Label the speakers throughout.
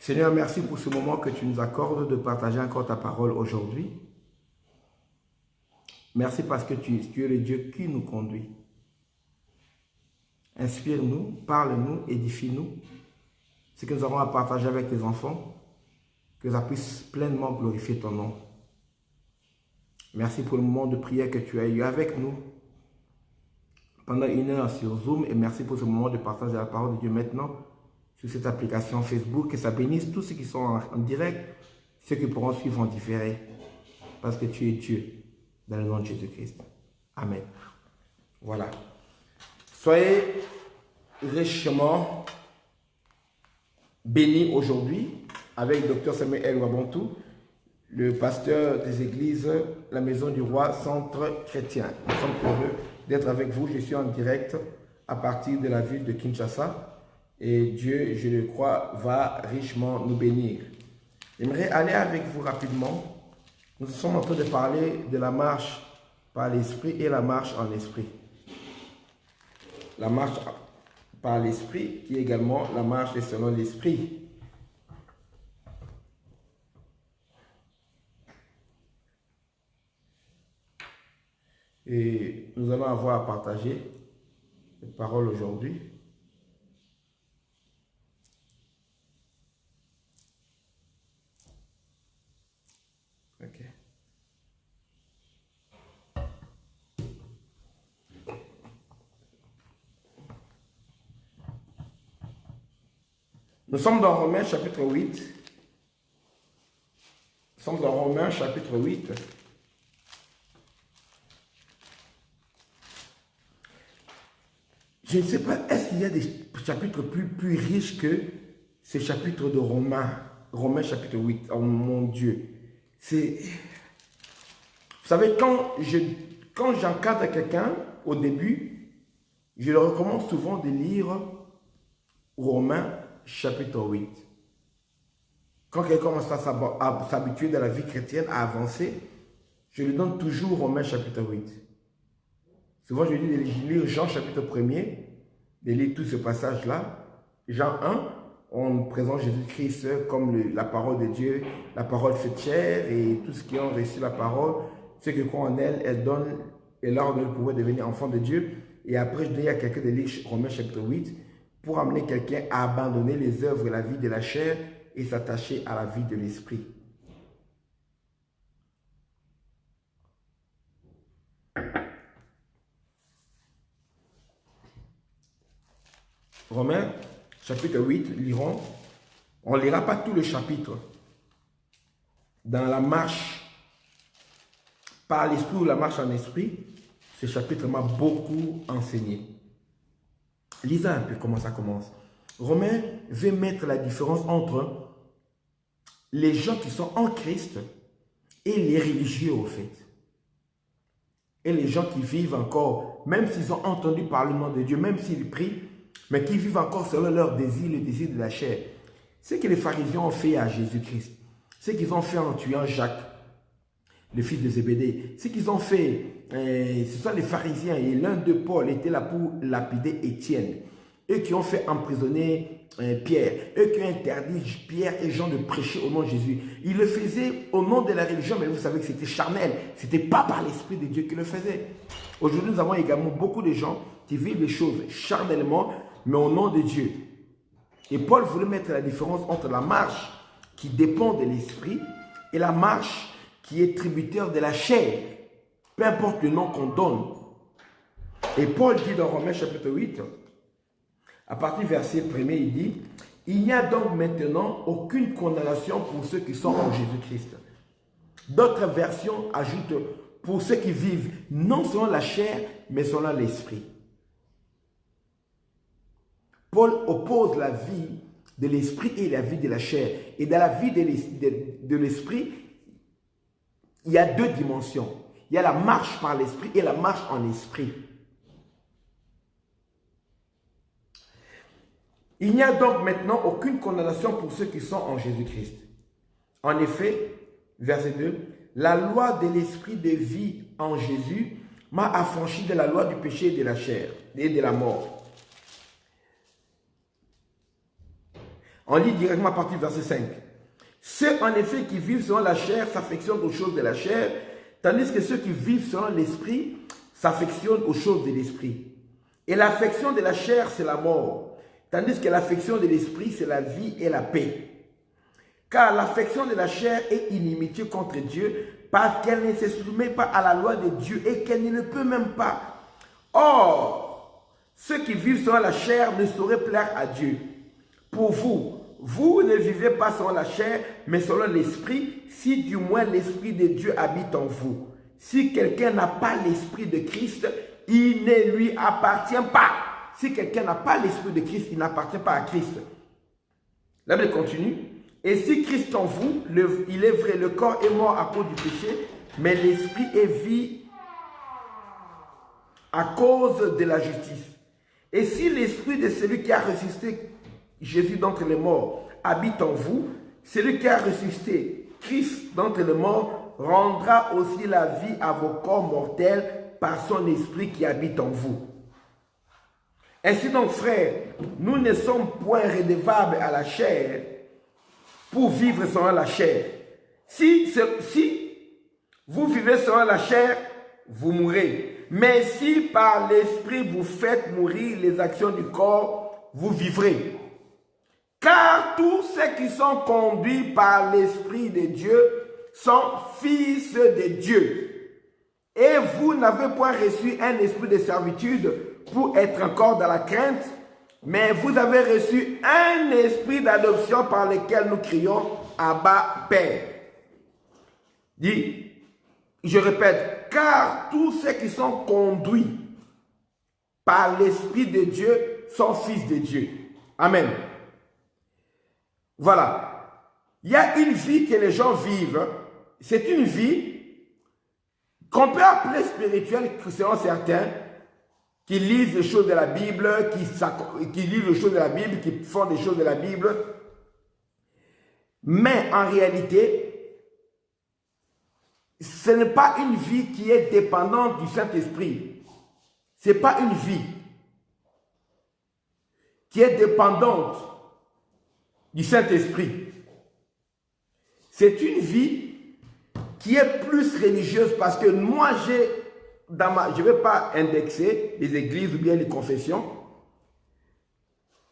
Speaker 1: Seigneur, merci pour ce moment que tu nous accordes de partager encore ta parole aujourd'hui. Merci parce que tu es le Dieu qui nous conduit. Inspire-nous, parle-nous, édifie-nous. Ce que nous avons à partager avec tes enfants, que ça puisse pleinement glorifier ton nom. Merci pour le moment de prière que tu as eu avec nous pendant 1 heure sur Zoom et merci pour ce moment de partage de la parole de Dieu maintenant sur cette application Facebook. Que ça bénisse tous ceux qui sont en direct, ceux qui pourront suivre en différé parce que tu es Dieu dans le nom de Jésus-Christ. Amen. Voilà. Soyez richement bénis aujourd'hui avec Dr Samuel Wabontou, le pasteur des églises, la Maison du Roi, Centre Chrétien. Nous sommes heureux d'être avec vous. Je suis en direct à partir de la ville de Kinshasa et Dieu, je le crois, va richement nous bénir. J'aimerais aller avec vous rapidement. Nous sommes en train de parler de la marche par l'esprit et la marche en esprit. La marche par l'esprit qui est également la marche selon l'esprit. Et nous allons avoir à partager cette parole aujourd'hui. Ok. Nous sommes dans Romains chapitre 8. Nous sommes dans Romains chapitre 8. Je ne sais pas, est-ce qu'il y a des chapitres plus riches que ces chapitres de Romains? Romains chapitre 8. Oh mon Dieu. C'est... Vous savez, quand j'encadre quelqu'un au début, je leur recommande souvent de lire Romains chapitre 8. Quand quelqu'un commence à s'habituer dans la vie chrétienne, à avancer, je lui donne toujours Romains chapitre 8. Souvent, je lui dis de lire Jean chapitre 1er, de lire tout ce passage-là. Jean 1, on présente Jésus-Christ comme la parole de Dieu, la parole faite chair, et tous ceux qui ont reçu la parole, ceux qui croient en elle, elle donne, et leur donne le pouvoir de devenir enfant de Dieu. Et après, je dis à quelqu'un de lire Romains chapitre 8, pour amener quelqu'un à abandonner les œuvres et la vie de la chair et s'attacher à la vie de l'esprit. Romains chapitre 8, lirons. On ne lira pas tout le chapitre. Dans la marche par l'esprit ou la marche en esprit, ce chapitre m'a beaucoup enseigné. Lisez un peu comment ça commence. Romains veut mettre la différence entre les gens qui sont en Christ et les religieux au fait. Et les gens qui vivent encore, même s'ils ont entendu parler le nom de Dieu, même s'ils prient, mais qui vivent encore selon leur désir, le désir de la chair. Ce que les pharisiens ont fait à Jésus-Christ, ce qu'ils ont fait en tuant Jacques, le fils de Zébédée, ce qu'ils ont fait, ce sont les pharisiens, et l'un d'eux, Paul, était là pour lapider Étienne. Eux qui ont fait emprisonner Pierre, eux qui ont interdit Pierre et Jean de prêcher au nom de Jésus. Ils le faisaient au nom de la religion, mais vous savez que c'était charnel. Ce n'était pas par l'Esprit de Dieu qu'ils le faisaient. Aujourd'hui, nous avons également beaucoup de gens qui vivent les choses charnellement, mais au nom de Dieu. Et Paul voulait mettre la différence entre la marche qui dépend de l'Esprit et la marche qui est tributaire de la chair. Peu importe le nom qu'on donne. Et Paul dit dans Romains chapitre 8, à partir du verset 1er, il dit « Il n'y a donc maintenant aucune condamnation pour ceux qui sont en Jésus-Christ. » D'autres versions ajoutent « Pour ceux qui vivent non selon la chair, mais selon l'esprit. » Paul oppose la vie de l'esprit et la vie de la chair. Et dans la vie de l'esprit, il y a deux dimensions. Il y a la marche par l'esprit et la marche en esprit. Il n'y a donc maintenant aucune condamnation pour ceux qui sont en Jésus-Christ. En effet, verset 2, la loi de l'esprit de vie en Jésus m'a affranchi de la loi du péché et de la chair et de la mort. On lit directement à partir du verset 5. Ceux en effet qui vivent selon la chair s'affectionnent aux choses de la chair, tandis que ceux qui vivent selon l'esprit s'affectionnent aux choses de l'esprit. Et l'affection de la chair, c'est la mort, tandis que l'affection de l'esprit, c'est la vie et la paix. Car l'affection de la chair est inimitié contre Dieu, parce qu'elle ne se soumet pas à la loi de Dieu et qu'elle ne le peut même pas. Or, ceux qui vivent selon la chair ne sauraient plaire à Dieu. Pour vous, vous ne vivez pas selon la chair, mais selon l'esprit, si du moins l'esprit de Dieu habite en vous. Si quelqu'un n'a pas l'esprit de Christ, il ne lui appartient pas. Si quelqu'un n'a pas l'esprit de Christ, il n'appartient pas à Christ. La Bible continue. Et si Christ en vous, il est vrai, le corps est mort à cause du péché, mais l'esprit est vie à cause de la justice. Et si l'esprit de celui qui a ressuscité Jésus d'entre les morts habite en vous, celui qui a ressuscité Christ d'entre les morts rendra aussi la vie à vos corps mortels par son esprit qui habite en vous. Ainsi donc, frères, nous ne sommes point redevables à la chair pour vivre selon la chair. Si vous vivez selon la chair, vous mourrez. Mais si par l'esprit vous faites mourir les actions du corps, vous vivrez. Car tous ceux qui sont conduits par l'Esprit de Dieu sont fils de Dieu. Et vous n'avez point reçu un esprit de servitude pour être encore dans la crainte, mais vous avez reçu un esprit d'adoption par lequel nous crions Abba, Père. Dit, je répète, car tous ceux qui sont conduits par l'Esprit de Dieu sont fils de Dieu. Amen. Voilà. Il y a une vie que les gens vivent. C'est une vie qu'on peut appeler spirituelle selon certains, qui lisent les choses de la Bible, qui lisent les choses de la Bible, qui font des choses de la Bible. Mais en réalité, ce n'est pas une vie qui est dépendante du Saint-Esprit. Ce n'est pas une vie qui est dépendante du Saint-Esprit. C'est une vie qui est plus religieuse parce que moi, je ne vais pas indexer les églises ou bien les confessions.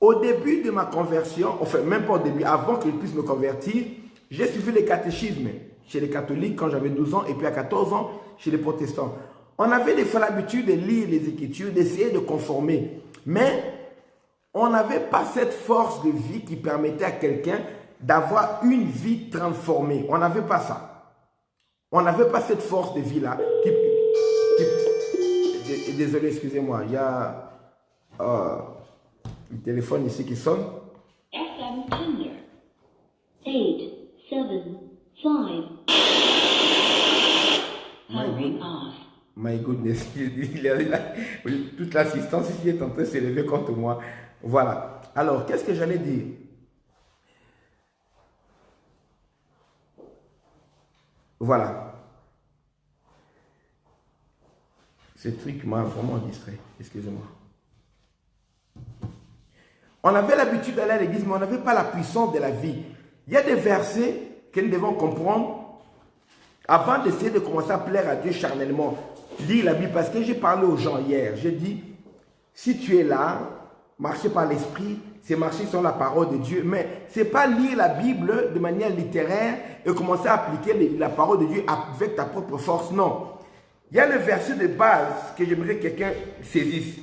Speaker 1: Au début de ma conversion, enfin même pas au début, avant que je puisse me convertir, j'ai suivi les catéchismes chez les catholiques quand j'avais 12 ans et puis à 14 ans chez les protestants. On avait des fois l'habitude de lire les Écritures, d'essayer de conformer. Mais on n'avait pas cette force de vie qui permettait à quelqu'un d'avoir une vie transformée. On n'avait pas ça. On n'avait pas cette force de vie-là. Désolé, excusez-moi. Il y a un téléphone ici qui sonne.
Speaker 2: FM Tinder. 8, 7, 5. Powering off.
Speaker 1: My goodness. Toute l'assistance ici est en train de s'élever contre moi. Voilà. Alors, qu'est-ce que j'allais dire? Voilà. Ce truc m'a vraiment distrait. Excusez-moi. On avait l'habitude d'aller à l'église, mais on n'avait pas la puissance de la vie. Il y a des versets que nous devons comprendre avant d'essayer de commencer à plaire à Dieu charnellement. Lire la Bible, parce que j'ai parlé aux gens hier. J'ai dit, si tu es là, marcher par l'esprit, c'est marcher sur la parole de Dieu. Mais ce n'est pas lire la Bible de manière littéraire et commencer à appliquer la parole de Dieu avec ta propre force. Non. Il y a le verset de base que j'aimerais que quelqu'un saisisse.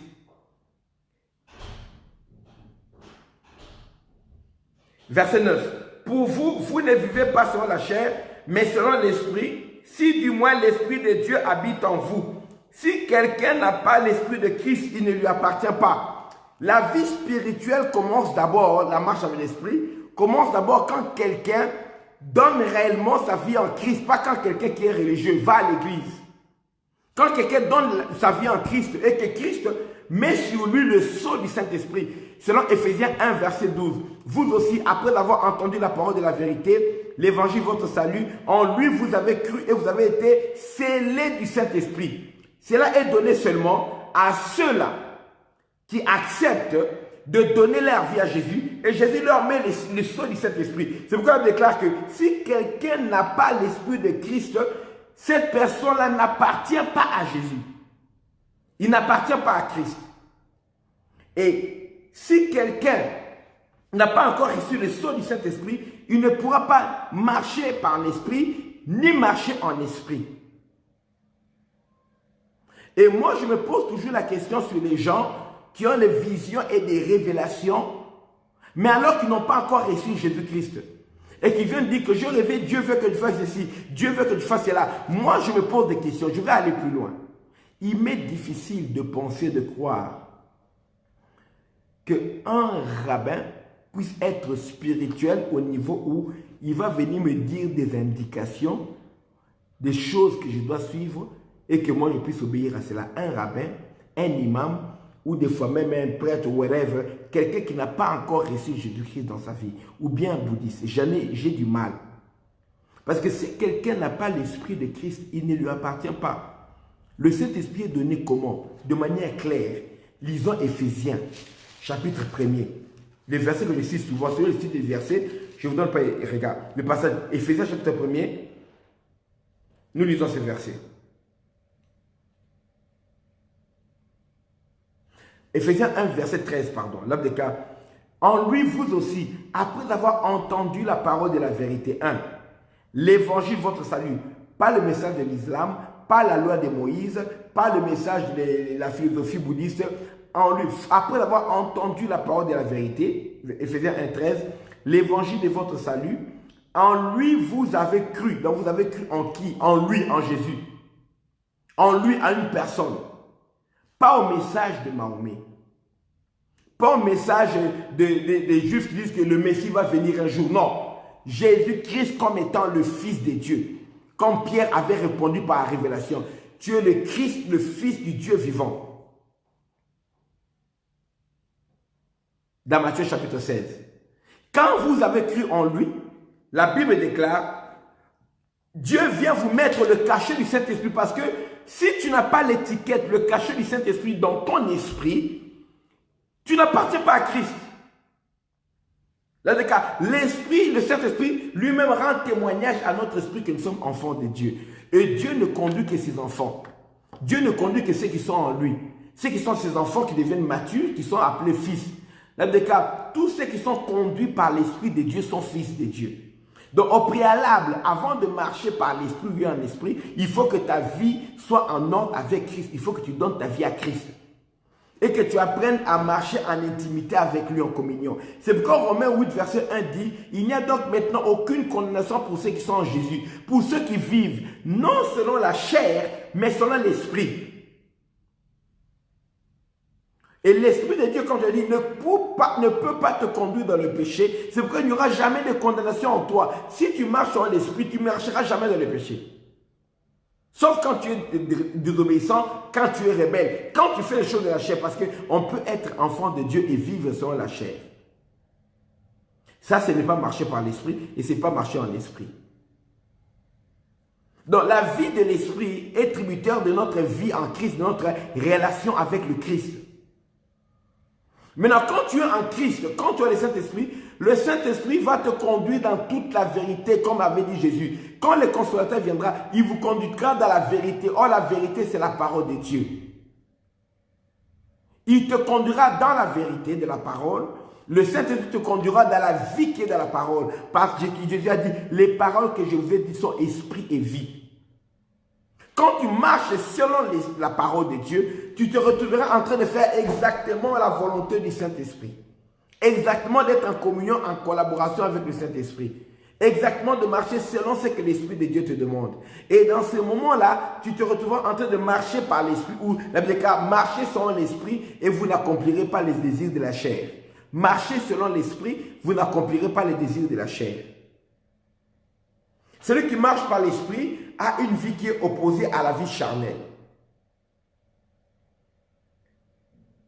Speaker 1: Verset 9. Pour vous, vous ne vivez pas selon la chair, mais selon l'esprit, si du moins l'esprit de Dieu habite en vous. Si quelqu'un n'a pas l'esprit de Christ, il ne lui appartient pas. La vie spirituelle commence d'abord, la marche avec l'esprit, commence d'abord quand quelqu'un donne réellement sa vie en Christ, pas quand quelqu'un qui est religieux va à l'église. Quand quelqu'un donne sa vie en Christ et que Christ met sur lui le sceau du Saint-Esprit, selon Éphésiens 1, verset 12, vous aussi, après avoir entendu la parole de la vérité, l'évangile, votre salut, en lui vous avez cru et vous avez été scellés du Saint-Esprit. Cela est donné seulement à ceux-là qui acceptent de donner leur vie à Jésus, et Jésus leur met le sceau du Saint-Esprit. C'est pourquoi on déclare que si quelqu'un n'a pas l'Esprit de Christ, cette personne-là n'appartient pas à Jésus. Il n'appartient pas à Christ. Et si quelqu'un n'a pas encore reçu le sceau du Saint-Esprit, il ne pourra pas marcher par l'Esprit, ni marcher en esprit. Et moi, je me pose toujours la question sur les gens qui ont des visions et des révélations, mais alors qu'ils n'ont pas encore reçu Jésus-Christ. Et qui viennent dire que je rêvais, Dieu veut que tu fasses ceci, Dieu veut que tu fasses cela. Moi, je me pose des questions, je vais aller plus loin. Il m'est difficile de penser, de croire qu'un rabbin puisse être spirituel au niveau où il va venir me dire des indications, des choses que je dois suivre et que moi je puisse obéir à cela. Un rabbin, un imam ou des fois même un prêtre ou whatever, quelqu'un qui n'a pas encore reçu Jésus-Christ dans sa vie, ou bien un bouddhiste, j'ai du mal. Parce que si quelqu'un n'a pas l'esprit de Christ, il ne lui appartient pas. Le Saint-Esprit est donné comment? De manière claire. Lisons Éphésiens, chapitre 1er. Les versets que je cite souvent, sur le site des versets, je vous donne pas, regarde, le passage Éphésiens chapitre 1er, nous lisons ces versets. Éphésiens 1, verset 13, pardon, l'homme des cas. En lui, vous aussi, après avoir entendu la parole de la vérité, 1, l'évangile, votre salut, pas le message de l'islam, pas la loi de Moïse, pas le message de la philosophie bouddhiste, en lui, après avoir entendu la parole de la vérité, Éphésiens 1, 13, l'évangile de votre salut, en lui, vous avez cru. Donc, vous avez cru en qui? En lui, en Jésus. En lui, à une personne. Pas au message de Mahomet. Pas au message des Juifs qui disent que le Messie va venir un jour. Non. Jésus-Christ comme étant le Fils de Dieu. Comme Pierre avait répondu par la révélation. Tu es le Christ, le Fils du Dieu vivant. Dans Matthieu chapitre 16. Quand vous avez cru en lui, la Bible déclare, Dieu vient vous mettre le cachet du Saint-Esprit parce que si tu n'as pas l'étiquette, le cachet du Saint-Esprit dans ton esprit, tu n'appartiens pas à Christ. L'Esprit, le Saint-Esprit, lui-même rend témoignage à notre esprit que nous sommes enfants de Dieu. Et Dieu ne conduit que ses enfants. Dieu ne conduit que ceux qui sont en lui. Ceux qui sont ses enfants qui deviennent matures, qui sont appelés fils. Tous ceux qui sont conduits par l'Esprit de Dieu sont fils de Dieu. Donc, au préalable, avant de marcher par l'Esprit ou en esprit, il faut que ta vie soit en ordre avec Christ. Il faut que tu donnes ta vie à Christ. Et que tu apprennes à marcher en intimité avec lui en communion. C'est pourquoi Romains 8, verset 1 dit, il n'y a donc maintenant aucune condamnation pour ceux qui sont en Jésus. Pour ceux qui vivent, non selon la chair, mais selon l'Esprit. Et l'Esprit de Dieu, comme je dis, ne peut pas te conduire dans le péché. C'est pourquoi il n'y aura jamais de condamnation en toi. Si tu marches dans l'Esprit, tu ne marcheras jamais dans le péché. Sauf quand tu es désobéissant, quand tu es rebelle, quand tu fais les choses de la chair. Parce qu'on peut être enfant de Dieu et vivre selon la chair. Ça, ce n'est pas marcher par l'Esprit et ce n'est pas marcher en esprit. Donc, la vie de l'Esprit est tributaire de notre vie en Christ, de notre relation avec le Christ. Maintenant, quand tu es en Christ, quand tu as le Saint-Esprit va te conduire dans toute la vérité, comme avait dit Jésus. Quand le consolateur viendra, il vous conduira dans la vérité. Or, la vérité, c'est la parole de Dieu. Il te conduira dans la vérité de la parole. Le Saint-Esprit te conduira dans la vie qui est dans la parole. Parce que Jésus a dit, les paroles que je vous ai dites sont esprit et vie. Quand tu marches selon la parole de Dieu, tu te retrouveras en train de faire exactement la volonté du Saint-Esprit. Exactement d'être en communion, en collaboration avec le Saint-Esprit. Exactement de marcher selon ce que l'Esprit de Dieu te demande. Et dans ce moment-là, tu te retrouveras en train de marcher par l'Esprit, ou la Bible dit, marchez selon l'Esprit et vous n'accomplirez pas les désirs de la chair. Marchez selon l'Esprit, vous n'accomplirez pas les désirs de la chair. Celui qui marche par l'Esprit a une vie qui est opposée à la vie charnelle.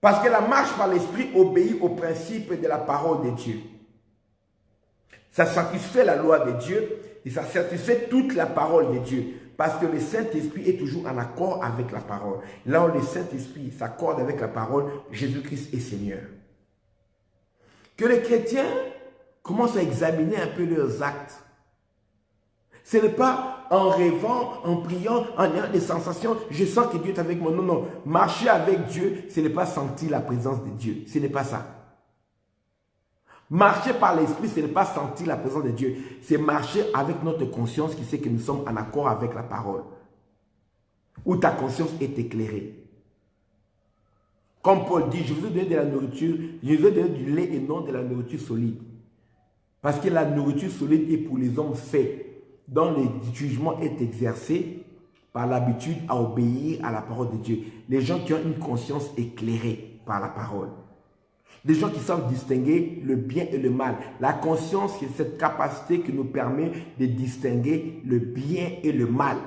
Speaker 1: Parce que la marche par l'Esprit obéit au principe de la parole de Dieu. Ça satisfait la loi de Dieu et ça satisfait toute la parole de Dieu. Parce que le Saint-Esprit est toujours en accord avec la parole. Là où le Saint-Esprit s'accorde avec la parole, Jésus-Christ est Seigneur. Que les chrétiens commencent à examiner un peu leurs actes. Ce n'est pas en rêvant, en priant, en ayant des sensations, je sens que Dieu est avec moi. Non, non. Marcher avec Dieu, ce n'est pas sentir la présence de Dieu. Ce n'est pas ça. Marcher par l'esprit, ce n'est pas sentir la présence de Dieu. C'est marcher avec notre conscience qui sait que nous sommes en accord avec la parole. Où ta conscience est éclairée. Comme Paul dit, je vous ai donné de la nourriture, je vous ai donné du lait et non de la nourriture solide. Parce que la nourriture solide est pour les hommes faits, dont le jugement est exercé par l'habitude à obéir à la parole de Dieu. Les gens qui ont une conscience éclairée par la parole. Des gens qui savent distinguer le bien et le mal. La conscience, c'est cette capacité qui nous permet de distinguer le bien et le mal.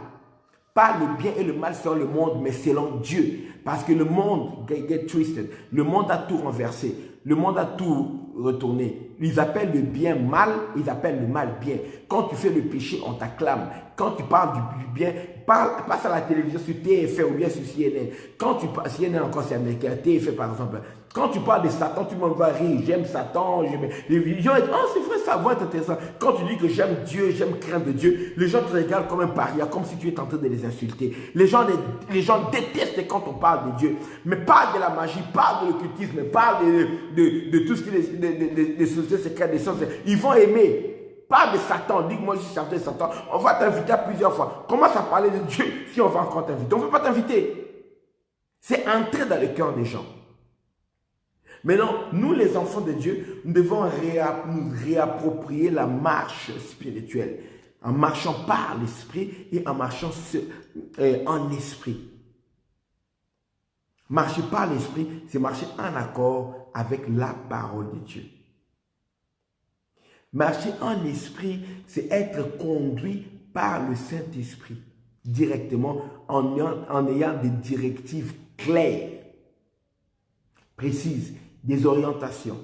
Speaker 1: Pas le bien et le mal selon le monde, mais selon Dieu. Parce que le monde get twisted. Le monde a tout renversé. Le monde a tout retourné. Ils appellent le bien mal, ils appellent le mal bien. Quand tu fais le péché, on t'acclame. Quand tu parles du bien, passe à la télévision sur TF1 ou bien sur CNN. Quand tu parles, CNN encore c'est américain, TF1 par exemple. Quand tu parles de Satan, tout le monde va rire. J'aime Satan. Les gens disent, oh c'est vrai, ça va être intéressant. Quand tu dis que j'aime Dieu, j'aime craindre Dieu, les gens te regardent comme un paria, comme si tu étais en train de les insulter. Les gens détestent quand on parle de Dieu. Mais parle de la magie, parle de l'occultisme, parle de tout ce qui est des sociétés secrètes, des sciences. Ils vont aimer. Parle de Satan. Dis-moi si Satan. On va t'inviter à plusieurs fois. Commence à parler de Dieu si on va encore t'inviter. On ne veut pas t'inviter. C'est entrer dans le cœur des gens. Maintenant, nous les enfants de Dieu, nous devons nous réapproprier la marche spirituelle en marchant par l'esprit et en marchant en esprit. Marcher par l'esprit, c'est marcher en accord avec la parole de Dieu. Marcher en esprit, c'est être conduit par le Saint-Esprit directement en ayant des directives claires, précises, des orientations.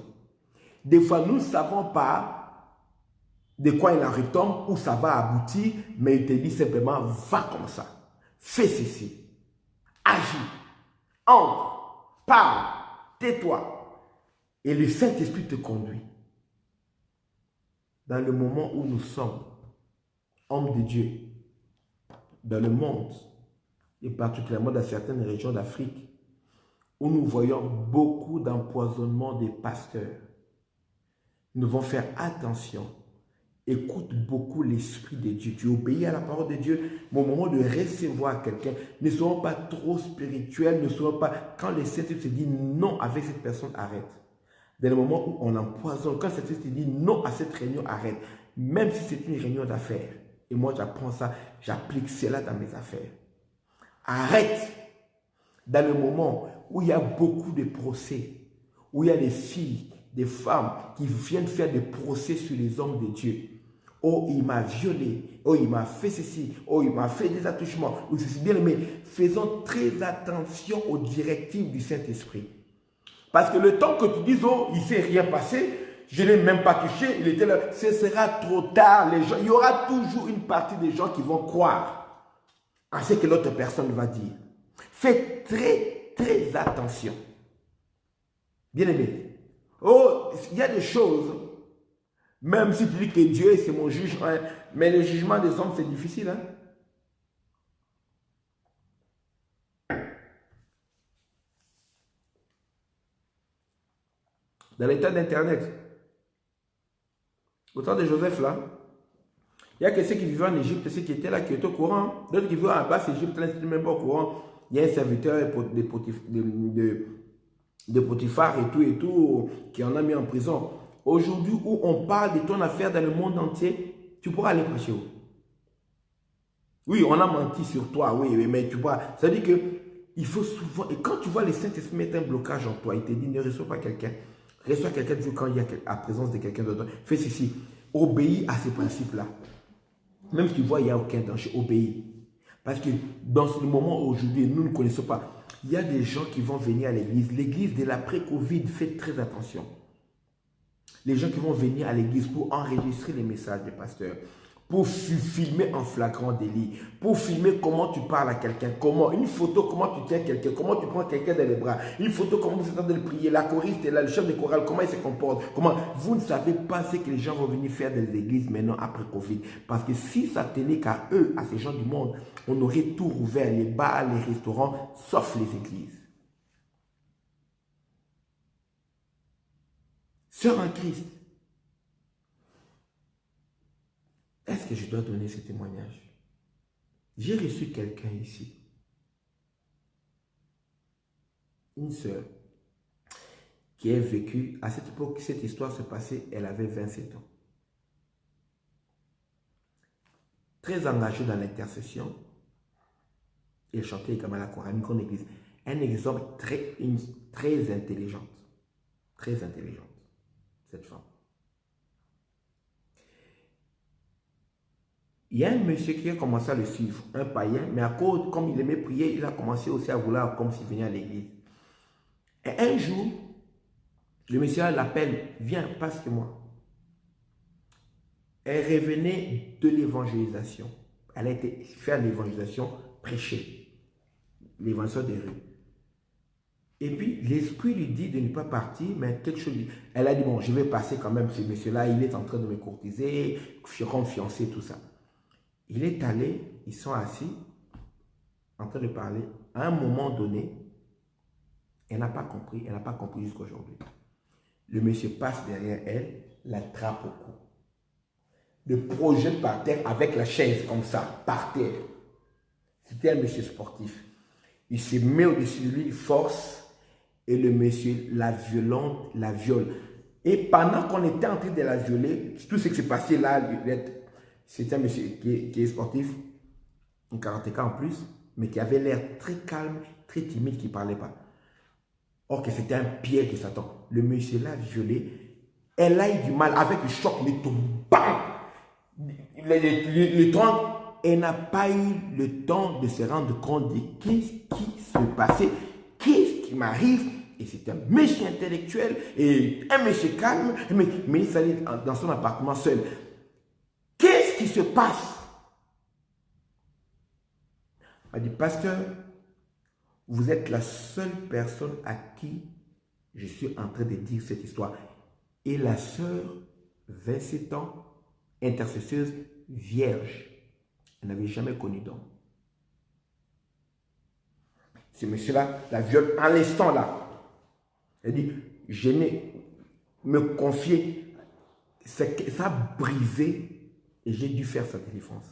Speaker 1: Des fois, nous ne savons pas de quoi il en retombe, où ça va aboutir, mais il te dit simplement, va comme ça, fais ceci, agis, entre, parle, tais-toi. Et le Saint-Esprit te conduit. Dans le moment où nous sommes, hommes de Dieu, dans le monde, et particulièrement dans certaines régions d'Afrique, où nous voyons beaucoup d'empoisonnement des pasteurs. Nous devons faire attention. Écoute beaucoup l'Esprit de Dieu. Tu obéis à la parole de Dieu, mais au moment de recevoir quelqu'un, ne soyons pas trop spirituels, ne soyons pas... Quand le Saint-Esprit se dit non avec cette personne, arrête. Dans le moment où on empoisonne, quand le Saint-Esprit dit non à cette réunion, arrête. Même si c'est une réunion d'affaires. Et moi, j'apprends ça, j'applique cela dans mes affaires. Arrête. Dans le moment où il y a beaucoup de procès, où il y a des filles, des femmes qui viennent faire des procès sur les hommes de Dieu. Oh, il m'a violé. Oh, il m'a fait ceci. Oh, il m'a fait des attouchements. Oh, ceci. Bien aimé, faisons très attention aux directives du Saint-Esprit. Parce que le temps que tu dises, oh, il ne s'est rien passé, je ne l'ai même pas touché, il était là, ce sera trop tard. Les gens, il y aura toujours une partie des gens qui vont croire à ce que l'autre personne va dire. Faites très attention. Bien aimé. Oh, il y a des choses, même si tu dis que Dieu c'est mon juge, hein, mais le jugement des hommes c'est difficile. Hein? Dans l'état d'Internet, au temps de Joseph là, il y a que ceux qui vivaient en Égypte, ceux qui étaient là, qui étaient au courant. D'autres qui vivaient en Basse-Égypte, là, ils n'étaient même pas au courant. Il y a un serviteur de Potiphar et tout, qui en a mis en prison. Aujourd'hui, où on parle de ton affaire dans le monde entier, tu pourras aller prêcher où? Oui, on a menti sur toi, oui, mais tu vois, ça veut dire que il faut souvent, et quand tu vois le Saint-Esprit mettre un blocage en toi, il te dit ne reçois pas quelqu'un, reçois quelqu'un de Dieu quand il y a la présence de quelqu'un d'autre. Fais ceci, obéis à ces principes-là. Même si tu vois, il n'y a aucun danger, obéis. Parce que dans ce moment aujourd'hui, nous ne connaissons pas. Il y a des gens qui vont venir à l'église. L'église de l'après-Covid, faites très attention. Les gens qui vont venir à l'église pour enregistrer les messages des pasteurs, pour filmer en flagrant délit, pour filmer comment tu parles à quelqu'un, comment, une photo, comment tu tiens quelqu'un, comment tu prends quelqu'un dans les bras, une photo, comment vous êtes en train de prier, la choriste est là, le chef de chorale, comment il se comporte, comment, vous ne savez pas ce que les gens vont venir faire dans les églises maintenant après Covid, parce que si ça tenait qu'à eux, à ces gens du monde, on aurait tout rouvert, les bars, les restaurants, sauf les églises. Sœur en Christ, est-ce que je dois donner ce témoignage? J'ai reçu quelqu'un ici, une sœur, qui a vécu, à cette époque, cette histoire se passait, elle avait 27 ans. Très engagée dans l'intercession, elle chantait également la chorale, une grande église. Un exemple très intelligente, cette femme. Il y a un monsieur qui a commencé à le suivre, un païen, mais à cause, comme il aimait prier, il a commencé aussi à vouloir comme s'il venait à l'église. Et un jour, le monsieur l'appelle, viens, passe chez moi. Elle revenait de l'évangélisation. Elle a été faire l'évangélisation, prêcher, l'évangélisation des rues. Et puis, l'esprit lui dit de ne pas partir, mais quelque chose. Elle a dit, bon, je vais passer quand même, ce monsieur-là, il est en train de me courtiser, comme fiancé, tout ça. Il est allé, ils sont assis, en train de parler. À un moment donné, elle n'a pas compris jusqu'à aujourd'hui. Le monsieur passe derrière elle, l'attrape au cou. Le projette par terre avec la chaise, comme ça, par terre. C'était un monsieur sportif. Il se met au-dessus de lui, il force, et le monsieur la viole. Et pendant qu'on était en train de la violer, tout ce qui s'est passé là, c'était un monsieur qui est sportif, un karatéka en plus, mais qui avait l'air très calme, très timide, qui ne parlait pas. Or que c'était un piège de Satan. Le monsieur l'a violé. Elle a eu du mal avec le choc, le tout, bam! Le temps, elle n'a pas eu le temps de se rendre compte de qu'est-ce qui se passait, qu'est-ce qui m'arrive. Et c'est un monsieur intellectuel et un monsieur calme, mais il s'allait dans son appartement seul. Qu'est-ce qui se passe? Elle dit, pasteur, vous êtes la seule personne à qui je suis en train de dire cette histoire. Et la sœur, 27 ans, intercesseuse, vierge. Elle n'avait jamais connu d'homme. Ce monsieur-là la viole en l'instant là. Elle dit, je n'ai me confier, ça a brisé et j'ai dû faire sa délivrance.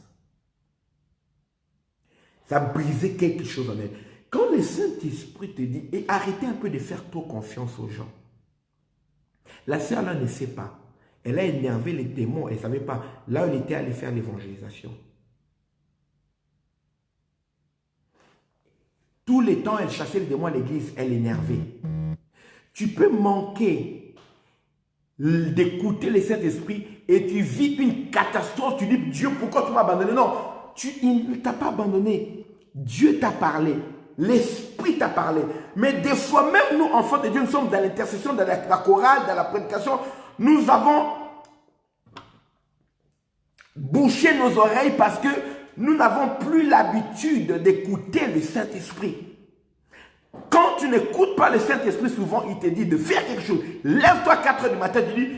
Speaker 1: Ça a brisé quelque chose en elle. Quand le Saint-Esprit te dit, et arrêtez un peu de faire trop confiance aux gens. La sœur là ne sait pas. Elle a énervé les démons, elle ne savait pas. Là où elle était allée faire l'évangélisation. Tous les temps, elle chassait les démons à l'église, elle énervait. Tu peux manquer d'écouter le Saint-Esprit et tu vis une catastrophe. Tu dis, Dieu, pourquoi tu m'as abandonné? Non, il ne t'a pas abandonné. Dieu t'a parlé. L'Esprit t'a parlé. Mais des fois, même nous, enfants de Dieu, nous sommes dans l'intercession, dans la chorale, dans la prédication. Nous avons bouché nos oreilles parce que nous n'avons plus l'habitude d'écouter le Saint-Esprit. Quand tu n'écoutes pas le Saint-Esprit, souvent, il te dit de faire quelque chose. Lève-toi à 4 h du matin, tu dis,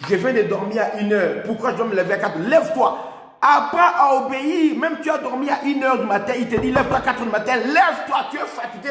Speaker 1: je viens de dormir à 1 h. Pourquoi je dois me lever à 4 h? Lève-toi. Apprends à obéir. Même tu as dormi à 1 h du matin, il te dit, lève-toi à 4 h du matin. Lève-toi, tu es fatigué.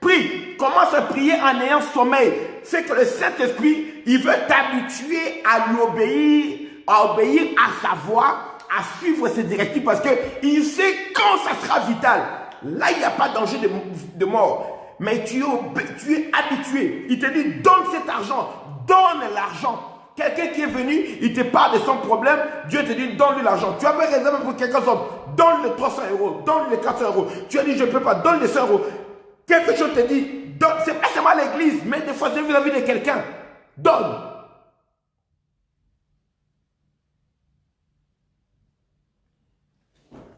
Speaker 1: Prie. Commence à prier en ayant sommeil. C'est que le Saint-Esprit, il veut t'habituer à lui obéir, à sa voix, à suivre ses directives parce qu'il sait quand ça sera vital. Là, il n'y a pas de danger de mort. Mais tu es habitué. Il te dit, donne cet argent. Donne l'argent. Quelqu'un qui est venu, il te parle de son problème. Dieu te dit, donne-lui l'argent. Tu avais réservé pour quelqu'un d'autre. Donne-le 300 €. Donne-le 400 €. Tu as dit, je ne peux pas. Donne les 100 €. Quelque chose te dit, donne. C'est pas seulement l'église, mais des fois, c'est vis-à-vis de quelqu'un. Donne.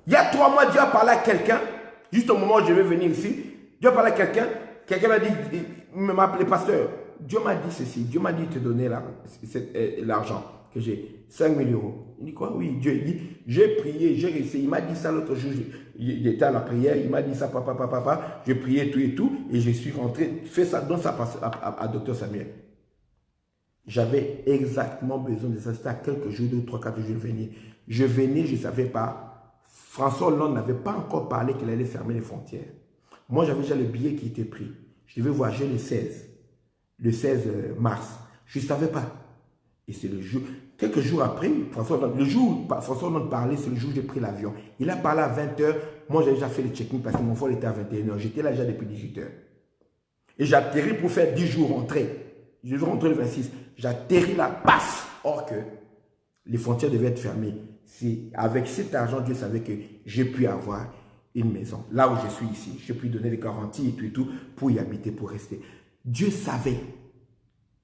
Speaker 1: Il y a 3 mois, Dieu a parlé à quelqu'un. Juste au moment où je vais venir ici. Dieu a parlé à quelqu'un. Quelqu'un m'a dit, il m'a appelé pasteur. Dieu m'a dit ceci, Dieu m'a dit de te donner l'argent que j'ai, 5 000 euros. Il dit quoi? Oui, Dieu dit, j'ai prié, j'ai réussi. Il m'a dit ça l'autre jour, j'étais à la prière, il m'a dit ça, papa, j'ai prié tout et tout, et je suis rentré, fais ça, donne ça à Dr Samuel. J'avais exactement besoin de ça, c'était à quelques jours, 2, 3, 4 jours, je venais, je ne savais pas. François Hollande n'avait pas encore parlé qu'il allait fermer les frontières. Moi, j'avais déjà le billet qui était pris. Je devais voyager le 16 mars. Je ne savais pas. Et c'est le jour, quelques jours après, le jour où François Hollande parlait, c'est le jour où j'ai pris l'avion. Il a parlé à 20 h. Moi, j'ai déjà fait le check-in parce que mon vol était à 21 h. J'étais là déjà depuis 18 h. Et j'atterris pour faire 10 jours rentrer. Je devais rentrer le 26. J'atterris là, passe. Or que les frontières devaient être fermées. Avec cet argent, Dieu savait que j'ai pu avoir une maison. Là où je suis ici, j'ai pu donner des garanties et tout pour y habiter, pour rester. Dieu savait.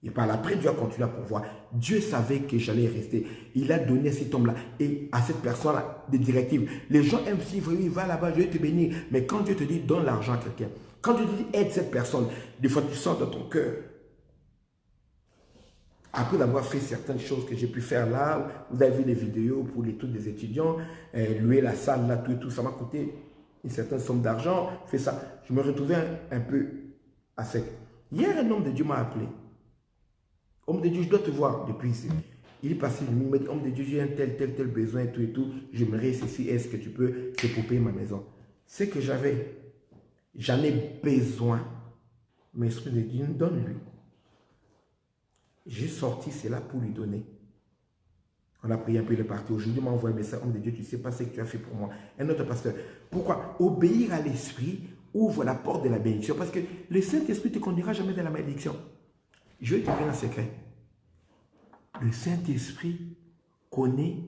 Speaker 1: Et par après, Dieu a continué à pourvoir. Dieu savait que j'allais rester. Il a donné à cet homme-là et à cette personne-là des directives. Les gens aiment suivre, oui, va là-bas, je vais te bénir. Mais quand Dieu te dit, donne l'argent à quelqu'un, quand Dieu te dit, aide cette personne, des fois tu sens dans ton cœur. Après d'avoir fait certaines choses que j'ai pu faire là, vous avez vu les vidéos pour les trucs des étudiants, louer la salle là, tout et tout, ça m'a coûté une certaine somme d'argent, fait ça. Je me retrouvais un peu à sec. Hier, un homme de Dieu m'a appelé. Homme de Dieu, je dois te voir depuis ici. Il est passé, il m'a dit, homme de Dieu, j'ai un tel besoin et tout. J'aimerais ceci, est-ce que tu peux te payer ma maison? C'est que j'en ai besoin. Mais l'Esprit de Dieu, donne-lui. J'ai sorti cela pour lui donner. On a prié un peu, il est parti. Aujourd'hui, il m'a envoyé un message. Homme de Dieu, tu ne sais pas ce que tu as fait pour moi. Un autre pasteur. Pourquoi? Obéir à l'Esprit ouvre la porte de la bénédiction. Parce que le Saint-Esprit ne te conduira jamais dans la malédiction. Je vais te dire un secret. Le Saint-Esprit connaît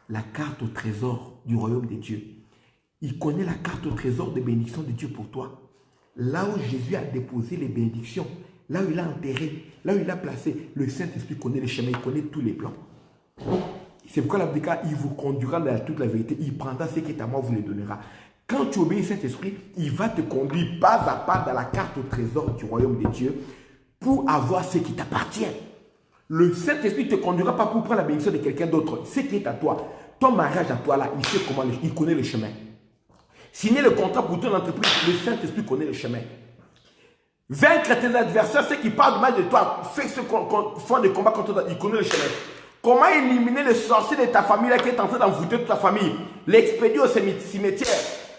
Speaker 1: la carte au trésor du royaume de Dieu. Il connaît la carte au trésor de bénédiction de Dieu pour toi. Là où Jésus a déposé les bénédictions, là où il a enterré, là où il a placé, le Saint-Esprit connaît les chemins, il connaît tous les plans. C'est pourquoi la Bible, il vous conduira dans toute la vérité. Il prendra ce qui est à moi, vous le donnera. Quand tu obéis au Saint-Esprit, il va te conduire pas à pas dans la carte au trésor du royaume de Dieu pour avoir ce qui t'appartient. Le Saint-Esprit ne te conduira pas pour prendre la bénédiction de quelqu'un d'autre. Ce qui est à toi, ton mariage à toi là, il sait comment, il connaît le chemin. Signer le contrat pour ton entreprise, le Saint-Esprit connaît le chemin. Vaincre tes adversaires, ceux qui parlent mal de toi, ceux qui font des combats contre toi, il connaît le chemin. Comment éliminer le sorcier de ta famille là, qui est en train d'envoûter toute ta famille, l'expédier au cimetière.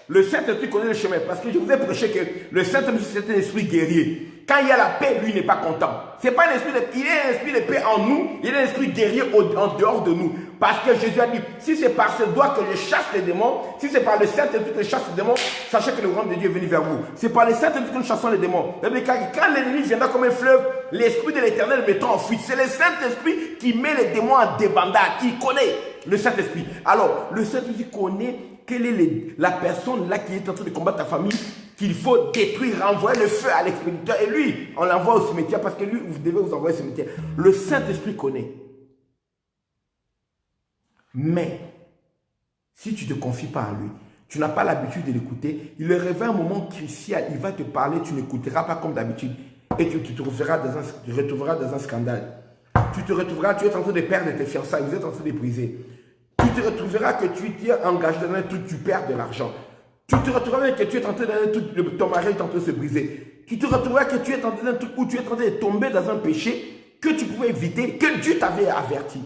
Speaker 1: Le Saint-Esprit connaît le chemin. Parce que je vous ai prêché que le Saint-Esprit, c'est un esprit guerrier. Quand il y a la paix, lui n'est pas content. C'est pas un esprit de, il est un esprit de paix en nous, il est un esprit guerrier en dehors de nous. Parce que Jésus a dit, si c'est par ce doigt que je chasse les démons, si c'est par le Saint-Esprit que je chasse les démons, sachez que le royaume de Dieu est venu vers vous. C'est par le Saint-Esprit que nous chassons les démons. Quand l'ennemi viendra comme un fleuve, l'esprit de l'Éternel mettra en fuite. C'est le Saint-Esprit qui met les démons en débandade. Il connaît le Saint-Esprit. Alors, le Saint-Esprit connaît quelle est la personne là qui est en train de combattre ta famille, qu'il faut détruire, renvoyer le feu à l'expéditeur. Et lui, on l'envoie au cimetière parce que lui, vous devez vous envoyer au cimetière. Le Saint-Esprit connaît. Mais, si tu ne te confies pas à lui, tu n'as pas l'habitude de l'écouter, il arrivera un moment crucial, il va te parler, tu n'écouteras pas comme d'habitude. Et tu te retrouveras dans un scandale. Tu te retrouveras, tu es en train de perdre tes fiançailles, vous êtes en train de briser. Tu te retrouveras que tu es engagé dans un truc, tu perds de l'argent. Tu te retrouveras que tu es en train d'un truc, ton mari est en train de se briser. Tu te retrouveras que tu es en train d'un truc où tu es en train de tomber dans un péché que tu pouvais éviter, que Dieu t'avait averti.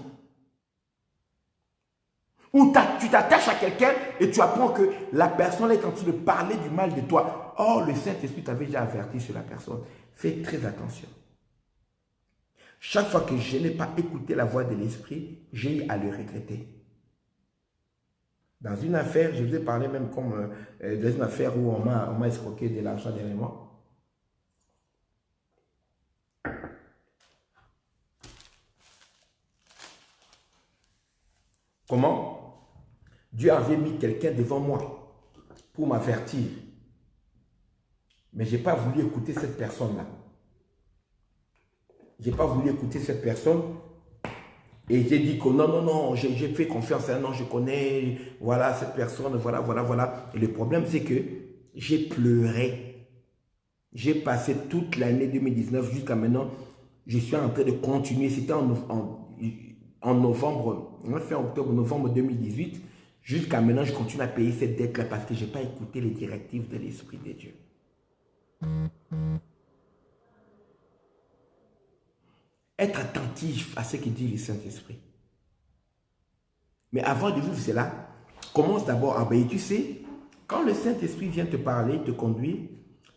Speaker 1: Ou tu t'attaches à quelqu'un et tu apprends que la personne est en train de parler du mal de toi. Or, le Saint-Esprit t'avait déjà averti sur la personne. Fais très attention. Chaque fois que je n'ai pas écouté la voix de l'Esprit, j'ai eu à le regretter. Dans une affaire, je vous ai parlé même comme dans une affaire où on m'a escroqué de l'argent dernièrement. Comment? Dieu avait mis quelqu'un devant moi pour m'avertir. Mais je n'ai pas voulu écouter cette personne-là. Je n'ai pas voulu écouter cette personne. Et j'ai dit que non, j'ai fait confiance à un, non, je connais, voilà, cette personne, voilà. Et le problème, c'est que j'ai pleuré. J'ai passé toute l'année 2019 jusqu'à maintenant. Je suis en train de continuer. C'était en novembre, on a fait octobre, novembre 2018. Jusqu'à maintenant, je continue à payer cette dette-là parce que je n'ai pas écouté les directives de l'Esprit de Dieu. Être attentif à ce que dit le Saint-Esprit. Mais avant de vivre cela, commence d'abord à obéir. Tu sais, quand le Saint-Esprit vient te parler, te conduire,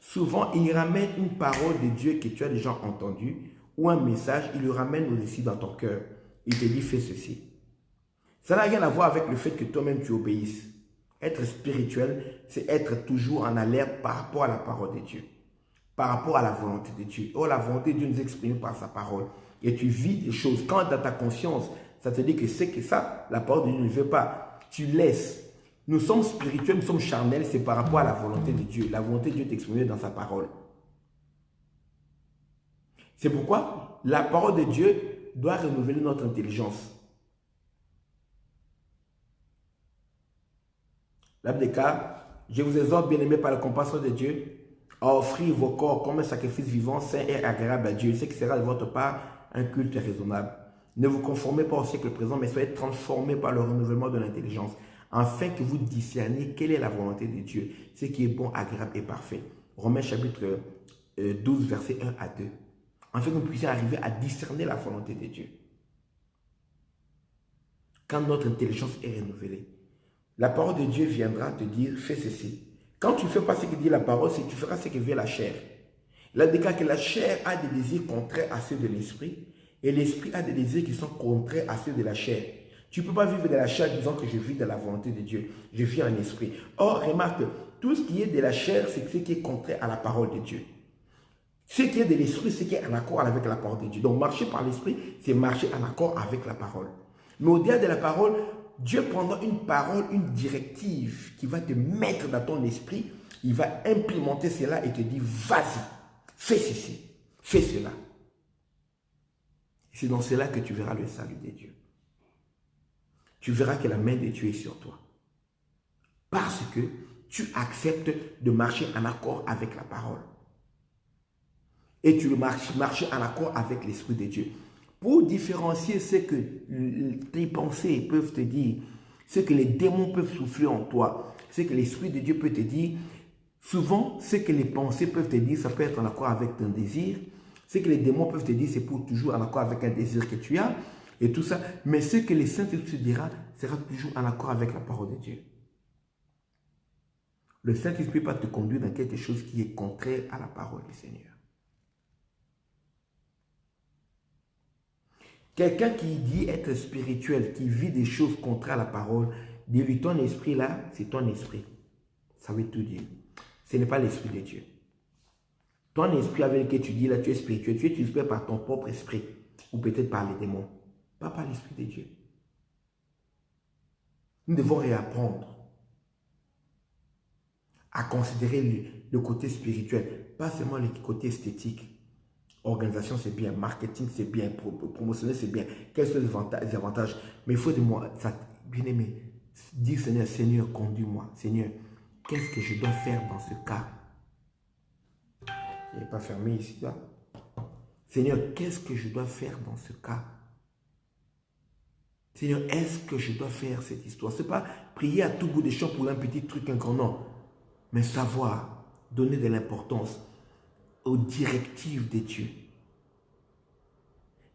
Speaker 1: souvent il ramène une parole de Dieu que tu as déjà entendue ou un message, il le ramène aussi dans ton cœur. Il te dit, fais ceci. Ça n'a rien à voir avec le fait que toi-même tu obéisses. Être spirituel, c'est être toujours en alerte par rapport à la parole de Dieu, par rapport à la volonté de Dieu. Oh, la volonté de Dieu nous exprime par sa parole. Et tu vis des choses. Quand dans ta conscience, ça te dit que c'est que ça, la parole de Dieu ne veut pas. Tu laisses. Nous sommes spirituels, nous sommes charnels, c'est par rapport à la volonté de Dieu. La volonté de Dieu est exprimée dans sa parole. C'est pourquoi la parole de Dieu doit renouveler notre intelligence. L'abdéca, je vous exhorte, bien-aimés, par la compassion de Dieu, à offrir vos corps comme un sacrifice vivant, saint et agréable à Dieu, ce qui sera de votre part un culte raisonnable. Ne vous conformez pas au siècle présent, mais soyez transformés par le renouvellement de l'intelligence, afin que vous discerniez quelle est la volonté de Dieu, ce qui est bon, agréable et parfait. Romains chapitre 12, versets 1 à 2. Afin que vous puissiez arriver à discerner la volonté de Dieu. Quand notre intelligence est renouvelée, la parole de Dieu viendra te dire, fais ceci. Quand tu ne fais pas ce que dit la parole, c'est que tu feras ce que veut la chair. Il a déclaré que la chair a des désirs contraires à ceux de l'esprit et l'esprit a des désirs qui sont contraires à ceux de la chair. Tu ne peux pas vivre de la chair disant que je vis de la volonté de Dieu. Je vis en esprit. Or, remarque, tout ce qui est de la chair, c'est ce qui est contraire à la parole de Dieu. Ce qui est de l'esprit, c'est ce qui est en accord avec la parole de Dieu. Donc, marcher par l'esprit, c'est marcher en accord avec la parole. Mais au-delà de la parole, Dieu prendra une parole, une directive qui va te mettre dans ton esprit. Il va implémenter cela et te dire, vas-y, fais ceci, fais cela. C'est dans cela que tu verras le salut de Dieu. Tu verras que la main de Dieu est sur toi. Parce que tu acceptes de marcher en accord avec la parole. Et tu marches en accord avec l'Esprit de Dieu. Pour différencier ce que tes pensées peuvent te dire, ce que les démons peuvent souffler en toi, ce que l'Esprit de Dieu peut te dire, souvent, ce que les pensées peuvent te dire, ça peut être en accord avec ton désir. Ce que les démons peuvent te dire, c'est pour toujours en accord avec un désir que tu as, et tout ça. Mais ce que les Saint-Esprit te dira, sera toujours en accord avec la parole de Dieu. Le Saint-Esprit ne peut pas te conduire dans quelque chose qui est contraire à la parole du Seigneur. Quelqu'un qui dit être spirituel, qui vit des choses contraires à la parole, dis-lui, ton esprit là, c'est ton esprit. Ça veut tout dire. Ce n'est pas l'esprit de Dieu. Ton esprit avec lequel tu dis là, tu es spirituel, tu es spirituel par ton propre esprit, ou peut-être par les démons, pas par l'esprit de Dieu. Nous devons réapprendre à considérer le côté spirituel, pas seulement le côté esthétique. Organisation, c'est bien. Marketing, c'est bien. Promotionner, c'est bien. Quels sont les avantages? Mais il faut de moi, bien aimé, dire Seigneur, Seigneur, conduis-moi. Seigneur, qu'est-ce que je dois faire dans ce cas? Il n'est pas fermé ici, là. Seigneur, qu'est-ce que je dois faire dans ce cas? Seigneur, est-ce que je dois faire cette histoire? Ce n'est pas prier à tout bout des champs pour un petit truc, un grand nom. Mais savoir, donner de l'importance aux directives de Dieu.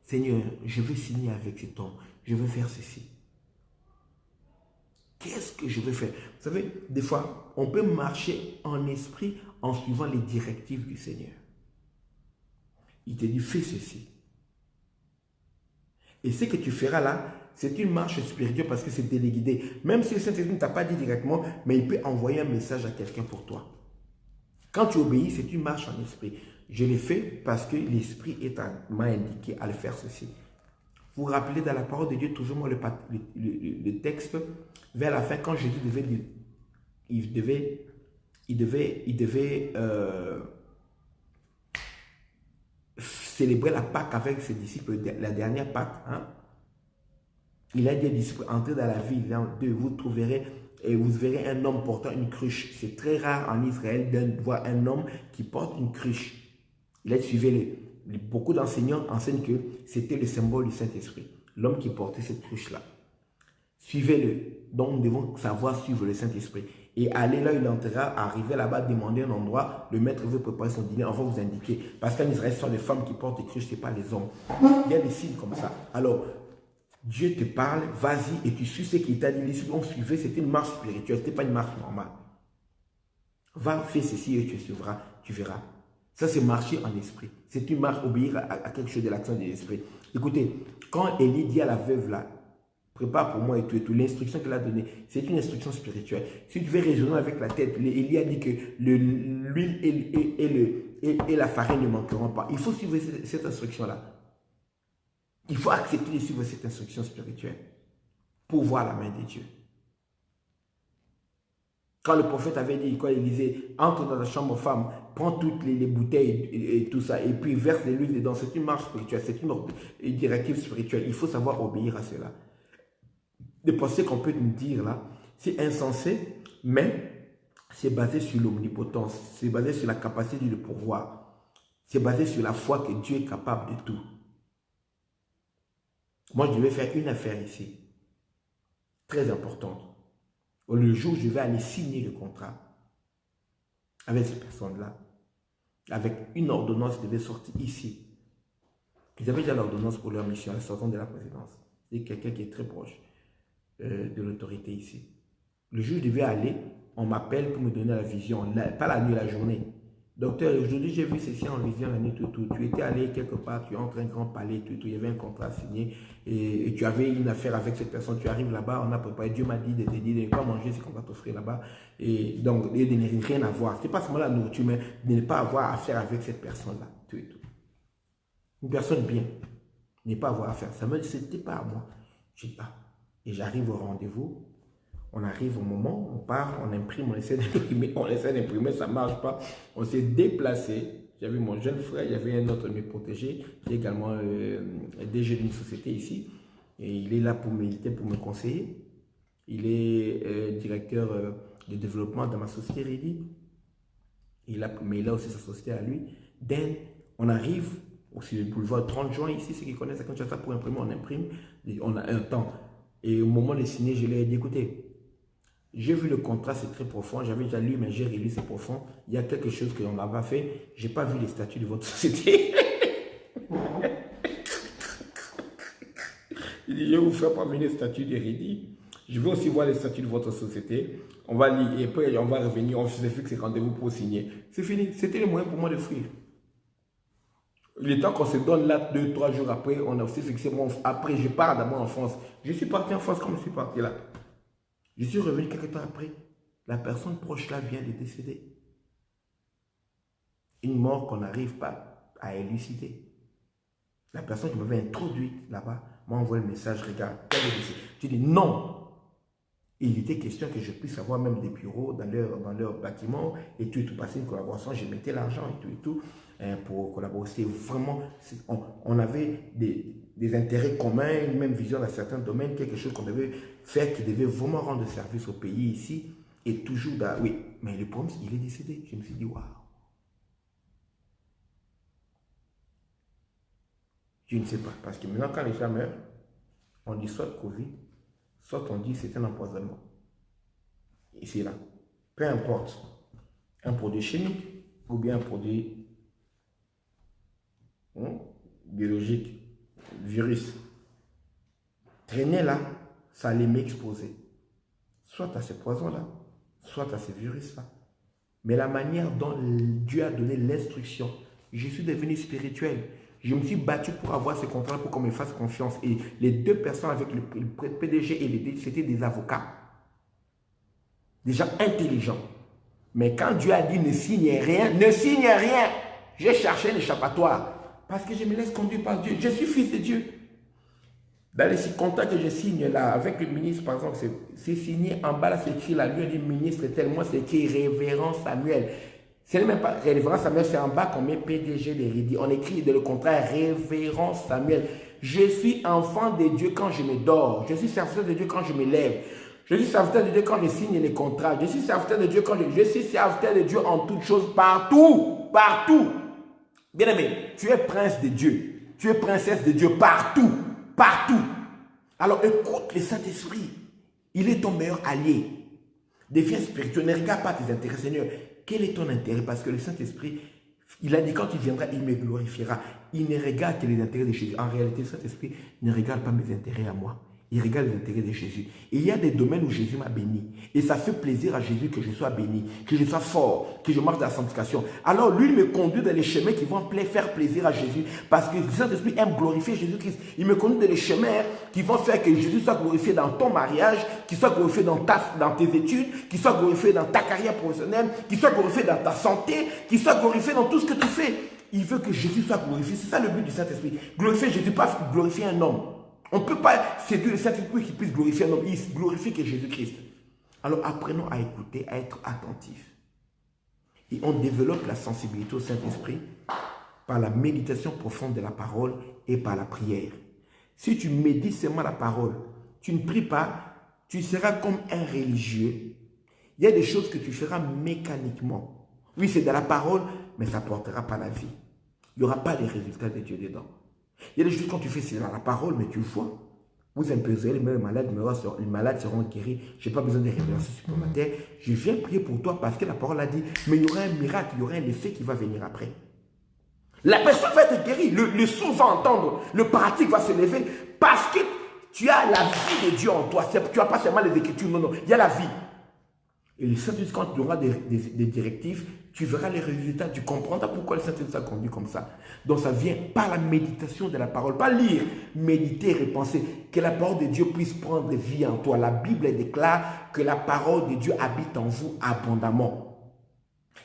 Speaker 1: Seigneur, je veux signer avec cet homme. Je veux faire ceci. Qu'est-ce que je veux faire? Vous savez, des fois, on peut marcher en esprit en suivant les directives du Seigneur. Il te dit, fais ceci. Et ce que tu feras là, c'est une marche spirituelle parce que c'est téléguidé. Même si le Saint-Esprit ne t'a pas dit directement, mais il peut envoyer un message à quelqu'un pour toi. Quand tu obéis, c'est une marche en esprit. Je l'ai fait parce que l'esprit m'a indiqué à le faire ceci. Vous vous rappelez dans la parole de Dieu, toujours le texte, vers la fin, quand Jésus devait célébrer la Pâque avec ses disciples, la dernière Pâque. Hein? Il a dit aux disciples, entrez dans la ville, vous trouverez et vous verrez un homme portant une cruche. C'est très rare en Israël de voir un homme qui porte une cruche. Suivez-le. Beaucoup d'enseignants enseignent que c'était le symbole du Saint-Esprit. L'homme qui portait cette cruche-là. Suivez-le. Donc, nous devons savoir suivre le Saint-Esprit. Et aller là, il entrera, arriver là-bas, demander un endroit, le maître veut préparer son dîner, on va vous indiquer. Parce qu'en Israël, ce sont les femmes qui portent des cruches, ce n'est pas les hommes. Il y a des signes comme ça. Alors, Dieu te parle, vas-y et tu suis ce qu'il t'a dit. Les on suivait, c'était une marche spirituelle, ce n'était pas une marche normale. Va, fais ceci et tu suivras, tu verras. Ça, c'est marcher en esprit. C'est une marche, obéir à quelque chose de l'action de l'esprit. Écoutez, quand Élie dit à la veuve là, prépare pour moi et tout, l'instruction qu'elle a donnée, c'est une instruction spirituelle. Si tu veux raisonner avec la tête, Élie a dit que l'huile et la farine ne manqueront pas. Il faut suivre cette instruction-là. Il faut accepter de suivre cette instruction spirituelle pour voir la main de Dieu. Quand le prophète avait dit, quand il disait, entre dans la chambre femme, prends toutes les bouteilles et tout ça, et puis verse de l'huile dedans, c'est une marche spirituelle, c'est une directive spirituelle. Il faut savoir obéir à cela. De penser qu'on peut nous dire là, c'est insensé, mais c'est basé sur l'omnipotence, c'est basé sur la capacité de pouvoir, c'est basé sur la foi que Dieu est capable de tout. Moi, je devais faire une affaire ici, très importante. Le jour où je vais aller signer le contrat avec ces personnes-là, avec une ordonnance qui devait sortir ici. Ils avaient déjà l'ordonnance pour leur mission, en sortant de la présidence. C'est quelqu'un qui est très proche de l'autorité ici. Le jour où je devais aller, on m'appelle pour me donner la vision, pas la nuit, la journée. Docteur, aujourd'hui j'ai vu ceci en vision la nuit, tout. Tu étais allé quelque part, tu entres un grand palais, tout. Il y avait un contrat signé et tu avais une affaire avec cette personne. Tu arrives là-bas, on a préparé. Dieu m'a dit de te dire de ne pas manger ce qu'on va t'offrir là-bas. Et donc, de ne rien avoir. Ce n'est pas seulement la nourriture, mais de ne pas avoir affaire avec cette personne-là, tout. Une personne bien, ne pas avoir affaire. Ça me dit, c'était pas à moi. Je dis pas. Et j'arrive au rendez-vous. On arrive au moment, on part, on imprime, on essaie d'imprimer, ça ne marche pas. On s'est déplacé. J'avais mon jeune frère, il y avait un autre de mes protégés, qui est également DG d'une société ici. Et il est là pour m'aider, pour me conseiller. Il est directeur de développement dans ma société Ready. Mais il a aussi sa société à lui. On arrive sur le boulevard 30 juin ici, ceux qui connaissent la Kinshasa pour imprimer, on imprime. On a un temps. Et au moment de signer, je lui ai dit, écoutez, j'ai vu le contrat, c'est très profond. J'avais déjà lu, mais j'ai relu, c'est profond. Il y a quelque chose qu'on n'a pas fait. Je n'ai pas vu les statuts de votre société. Il dit, je vais vous faire parvenir les statuts de Ready. Je veux aussi voir les statuts de votre société. On va lire et après on va revenir. On se fixe rendez-vous pour signer. C'est fini. C'était le moyen pour moi de fuir. Le temps qu'on se donne là, 2-3 jours après, on a aussi fixé. Après, je pars d'abord en France. Je suis parti en France comme je suis parti là. Je suis revenu quelques temps après. La personne proche là vient de décéder. Une mort qu'on n'arrive pas à élucider. La personne qui m'avait introduit là-bas m'a envoyé le message, regarde, tu dis non. Il était question que je puisse avoir même des bureaux dans leur bâtiment et tout, passer une collaboration. Je mettais l'argent et tout, pour collaborer. C'était vraiment, on avait des intérêts communs, une même vision dans certains domaines, quelque chose qu'on devait faire qui devait vraiment rendre service au pays ici. Et toujours, oui, mais le problème, il est décédé. Je me suis dit, waouh. Je ne sais pas, parce que maintenant, quand les gens meurent, on dit soit Covid, soit on dit c'est un empoisonnement. Ici, là. Peu importe. Un produit chimique ou bien un produit biologique, virus. Traîner là, ça allait m'exposer. Soit à ces poisons-là, soit à ces virus-là. Mais la manière dont Dieu a donné l'instruction, je suis devenu spirituel. Je me suis battu pour avoir ce contrat pour qu'on me fasse confiance. Et les deux personnes avec le PDG et les DG, c'était des avocats. Des gens intelligents. Mais quand Dieu a dit ne signe rien, j'ai cherché l'échappatoire. Parce que je me laisse conduire par Dieu. Je suis fils de Dieu. Dans les contrats que je signe là, avec le ministre, par exemple, c'est signé en bas, là, c'est écrit là, lui, le ministre, tellement c'est écrit révérend Samuel. Ce n'est même pas révérend Samuel, c'est en bas qu'on met PDG de Ready. On écrit dans le contrat révérend Samuel. Je suis enfant de Dieu quand je me dors. Je suis serviteur de Dieu quand je me lève. Je suis serviteur de Dieu quand je signe les contrats. Je suis serviteur de Dieu quand je suis serviteur de Dieu en toutes choses, partout. Partout. Bien-aimé, tu es prince de Dieu. Tu es princesse de Dieu partout. Partout. Alors écoute le Saint-Esprit. Il est ton meilleur allié. Deviens spirituel. Ne regarde pas tes intérêts, Seigneur. Quel est ton intérêt? Parce que le Saint-Esprit, il a dit quand il viendra, il me glorifiera. Il ne regarde que les intérêts de Jésus. En réalité, le Saint-Esprit ne regarde pas mes intérêts à moi. Il regarde les intérêts de Jésus. Et il y a des domaines où Jésus m'a béni. Et ça fait plaisir à Jésus que je sois béni, que je sois fort, que je marche dans la sanctification. Alors lui, il me conduit dans les chemins qui vont faire plaisir à Jésus. Parce que le Saint-Esprit aime glorifier Jésus-Christ. Il me conduit dans les chemins qui vont faire que Jésus soit glorifié dans ton mariage, qu'il soit glorifié dans tes études, qu'il soit glorifié dans ta carrière professionnelle, qu'il soit glorifié dans ta santé, qu'il soit glorifié dans tout ce que tu fais. Il veut que Jésus soit glorifié. C'est ça le but du Saint-Esprit. Glorifier Jésus, pas glorifier un homme. On ne peut pas séduire le Saint-Esprit qui puisse glorifier un homme. Il glorifie que Jésus-Christ. Alors apprenons à écouter, à être attentifs. Et on développe la sensibilité au Saint-Esprit par la méditation profonde de la parole et par la prière. Si tu médites seulement la parole, tu ne pries pas, tu seras comme un religieux. Il y a des choses que tu feras mécaniquement. Oui, c'est de la parole, mais ça ne portera pas la vie. Il n'y aura pas les résultats de Dieu dedans. Il y a des choses quand tu fais, c'est dans la parole, mais tu le vois. Vous imposerez les malades seront guéris. Je n'ai pas besoin de révélations supplémentaires. Je viens prier pour toi parce que la parole a dit, mais il y aura un miracle, il y aura un effet qui va venir après. La personne va être guérie, le sourd va entendre, le paralytique va se lever parce que tu as la vie de Dieu en toi. Tu n'as pas seulement les Écritures, non, il y a la vie. Et le Saint-Esprit, quand tu auras des directives, tu verras les résultats, tu comprendras pourquoi le Saint-Esprit t'a conduit comme ça. Donc ça vient par la méditation de la parole, pas lire, méditer, repenser, que la parole de Dieu puisse prendre vie en toi. La Bible déclare que la parole de Dieu habite en vous abondamment.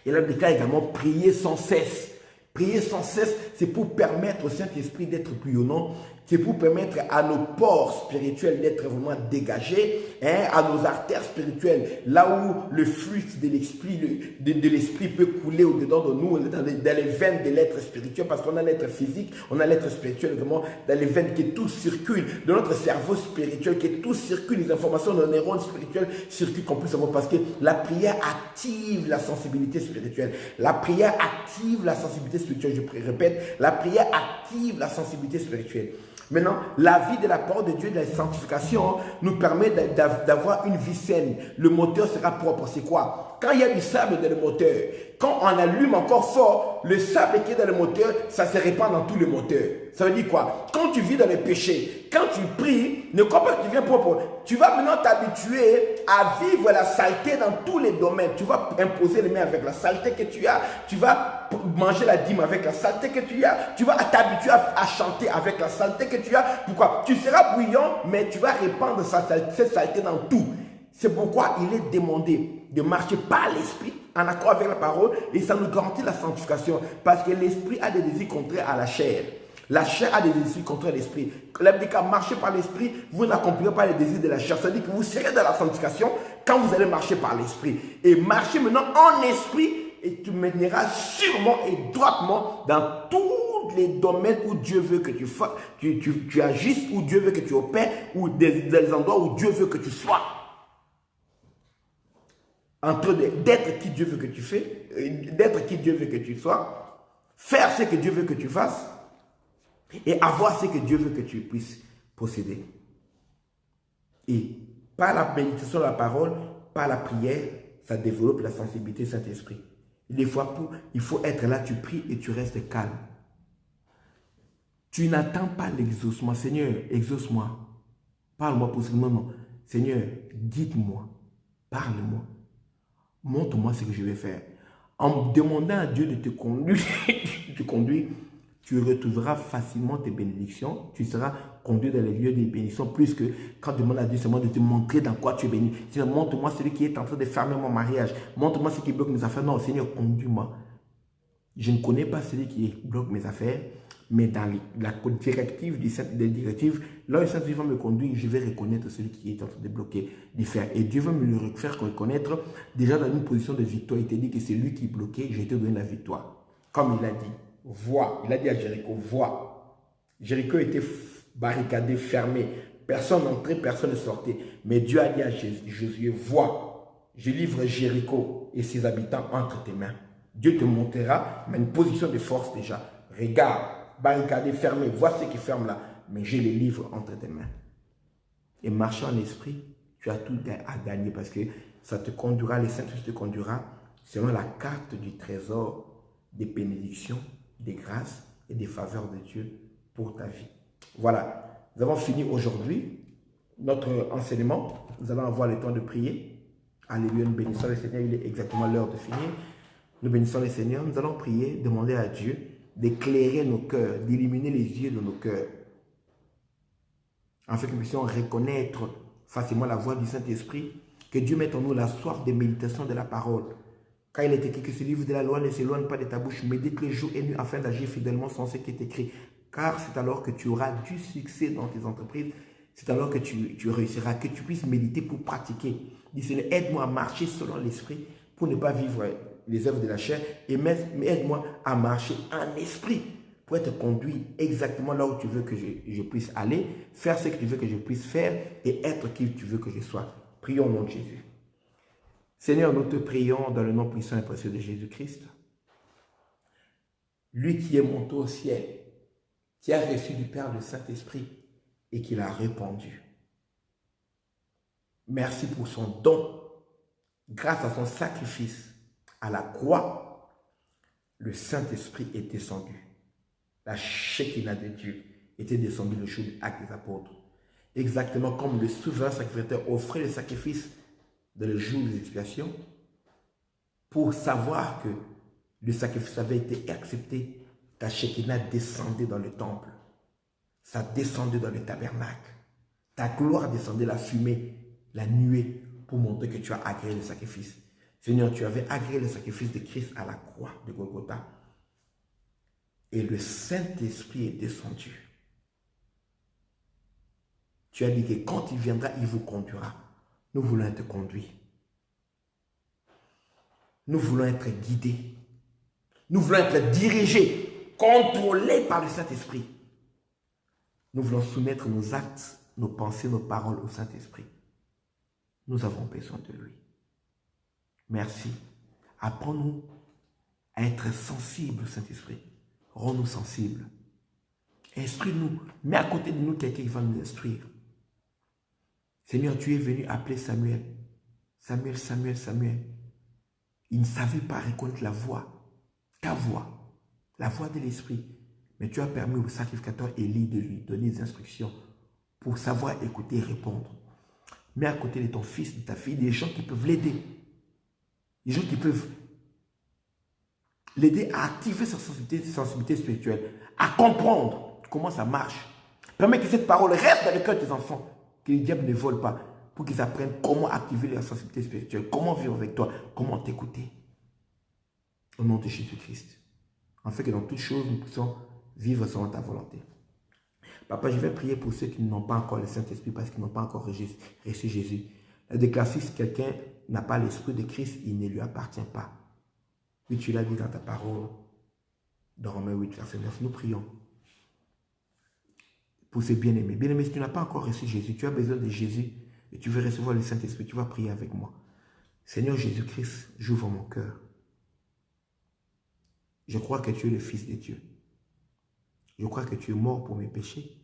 Speaker 1: Et elle déclare également prier sans cesse. Prier sans cesse, c'est pour permettre au Saint-Esprit d'être plus bouillonnant, c'est pour permettre à nos pores spirituels d'être vraiment dégagés, à nos artères spirituelles, là où le flux de l'esprit peut couler au-dedans de nous, dans les veines de l'être spirituel, parce qu'on a l'être physique, on a l'être spirituel, vraiment, dans les veines, que tout circule, de notre cerveau spirituel, que tout circule, les informations de nos neurones spirituels circulent qu'on puisse savoir, parce que la prière active la sensibilité spirituelle. La prière active la sensibilité spirituelle, je répète, la prière active la sensibilité spirituelle. Maintenant, la vie de la parole de Dieu, de la sanctification, nous permet d'avoir une vie saine. Le moteur sera propre. C'est quoi? Quand il y a du sable dans le moteur, quand on allume encore fort, le sable qui est dans le moteur, ça se répand dans tout le moteur. Ça veut dire quoi? Quand tu vis dans les péchés, quand tu pries, ne crois pas que tu viens propre. Tu vas maintenant t'habituer à vivre la saleté dans tous les domaines. Tu vas imposer les mains avec la saleté que tu as. Tu vas manger la dîme avec la saleté que tu as. Tu vas t'habituer à chanter avec la saleté que tu as. Pourquoi? Tu seras bruyant, mais tu vas répandre cette saleté dans tout. C'est pourquoi il est demandé de marcher par l'esprit, en accord avec la parole, et ça nous garantit la sanctification. Parce que l'esprit a des désirs contraires à la chair. La chair a des désirs contraires à l'esprit. La Bible dit qu'à marcher par l'esprit, vous n'accomplirez pas les désirs de la chair. Ça veut dire que vous serez dans la sanctification quand vous allez marcher par l'esprit. Et marcher maintenant en esprit, et tu mèneras sûrement et droitement dans tous les domaines où Dieu veut que tu agisses, où Dieu veut que tu opères, ou des endroits où Dieu veut que tu sois. Entre d'être qui Dieu veut que tu fais, d'être qui Dieu veut que tu sois, faire ce que Dieu veut que tu fasses, et avoir ce que Dieu veut que tu puisses posséder. Et par la méditation de la parole, par la prière, ça développe la sensibilité du Saint-Esprit. Des fois, il faut être là, tu pries et tu restes calme. Tu n'attends pas l'exaucement. Seigneur, exauce-moi. Parle-moi possiblement. Non. Seigneur, dites-moi. Parle-moi. Montre-moi ce que je vais faire. En demandant à Dieu de te conduire, tu retrouveras facilement tes bénédictions. Tu seras conduit dans les lieux des bénédictions plus que quand tu demandes à Dieu seulement de te montrer dans quoi tu es béni. Seigneur, montre-moi celui qui est en train de fermer mon mariage. Montre-moi ce qui bloque mes affaires. Non, Seigneur, conduis-moi. Je ne connais pas celui qui bloque mes affaires, mais dans la directive des directives, là où le Saint-Esprit va me conduire, je vais reconnaître celui qui est en train de bloquer, de faire. Et Dieu va me le faire reconnaître déjà dans une position de victoire. Il te dit que c'est lui qui bloquait, je te donne la victoire. Comme il a dit, vois. Il a dit à Jéricho, vois. Jéricho était barricadé, fermé. Personne n'entrait, personne ne sortait. Mais Dieu a dit à Josué, vois, je livre Jéricho et ses habitants entre tes mains. Dieu te montrera, mais une position de force déjà. Regarde, barricadé, fermé, vois ce qui ferme là. Mais je les livre entre tes mains. Et marcher en esprit, tu as tout à gagner parce que ça te conduira, les Saint-Esprit te conduira selon la carte du trésor des bénédictions, des grâces et des faveurs de Dieu pour ta vie. Voilà, nous avons fini aujourd'hui notre enseignement. Nous allons avoir le temps de prier. Alléluia, nous bénissons le Seigneur, il est exactement l'heure de finir. Nous bénissons le Seigneur, nous allons prier, demander à Dieu d'éclairer nos cœurs, d'illuminer les yeux de nos cœurs, afin que nous puissions reconnaître facilement la voix du Saint-Esprit, que Dieu mette en nous la soif de méditation de la parole. Car il est écrit que ce livre de la loi ne s'éloigne pas de ta bouche, médite le jour et nuit afin d'agir fidèlement sans ce qui est écrit. Car c'est alors que tu auras du succès dans tes entreprises, c'est alors que tu réussiras, que tu puisses méditer pour pratiquer. Dis Seigneur, aide-moi à marcher selon l'esprit pour ne pas vivre les œuvres de la chair, et mais aide-moi à marcher en esprit pour être conduit exactement là où tu veux que je puisse aller, faire ce que tu veux que je puisse faire et être qui tu veux que je sois. Prions au nom de Jésus. Seigneur, nous te prions dans le nom puissant et précieux de Jésus-Christ. Lui qui est monté au ciel, qui a reçu du Père le Saint-Esprit et qui l'a répandu. Merci pour son don. Grâce à son sacrifice à la croix, le Saint-Esprit est descendu. La Shekinah de Dieu était descendue le jour du acte des apôtres. Exactement comme le souverain sacrificateur offrait le sacrifice dans le jour des expiations, pour savoir que le sacrifice avait été accepté, ta Shekinah descendait dans le temple. Ça descendait dans le tabernacle. Ta gloire descendait, la fumée, la nuée, pour montrer que tu as agréé le sacrifice. Seigneur, tu avais agréé le sacrifice de Christ à la croix de Golgotha. Et le Saint-Esprit est descendu. Tu as dit que quand il viendra, il vous conduira. Nous voulons être conduits. Nous voulons être guidés. Nous voulons être dirigés, contrôlés par le Saint-Esprit. Nous voulons soumettre nos actes, nos pensées, nos paroles au Saint-Esprit. Nous avons besoin de lui. Merci. Apprends-nous à être sensibles au Saint-Esprit. Rends-nous sensibles. Instruis-nous. Mets à côté de nous quelqu'un qui va nous instruire. Seigneur, tu es venu appeler Samuel. Samuel, Samuel, Samuel. Il ne savait pas reconnaître la voix, ta voix, la voix de l'Esprit. Mais tu as permis au sacrificateur Élie de lui donner des instructions pour savoir écouter et répondre. Mets à côté de ton fils, de ta fille, des gens qui peuvent l'aider. Des gens qui peuvent l'aider à activer sa sensibilité spirituelle, à comprendre comment ça marche. Permets que cette parole reste dans le cœur de tes enfants, que le diable ne vole pas, pour qu'ils apprennent comment activer leur sensibilité spirituelle, comment vivre avec toi, comment t'écouter. Au nom de Jésus-Christ. En fait que dans toutes choses, nous puissions vivre selon ta volonté. Papa, je vais prier pour ceux qui n'ont pas encore le Saint-Esprit parce qu'ils n'ont pas encore reçu Jésus. La déclaration, si quelqu'un n'a pas l'Esprit de Christ, il ne lui appartient pas. Oui, tu l'as dit dans ta parole, dans Romains 8, verset 9. Nous prions pour ces bien-aimés. Bien-aimés, si tu n'as pas encore reçu Jésus, tu as besoin de Jésus et tu veux recevoir le Saint-Esprit, tu vas prier avec moi. Seigneur Jésus-Christ, j'ouvre mon cœur. Je crois que tu es le Fils de Dieu. Je crois que tu es mort pour mes péchés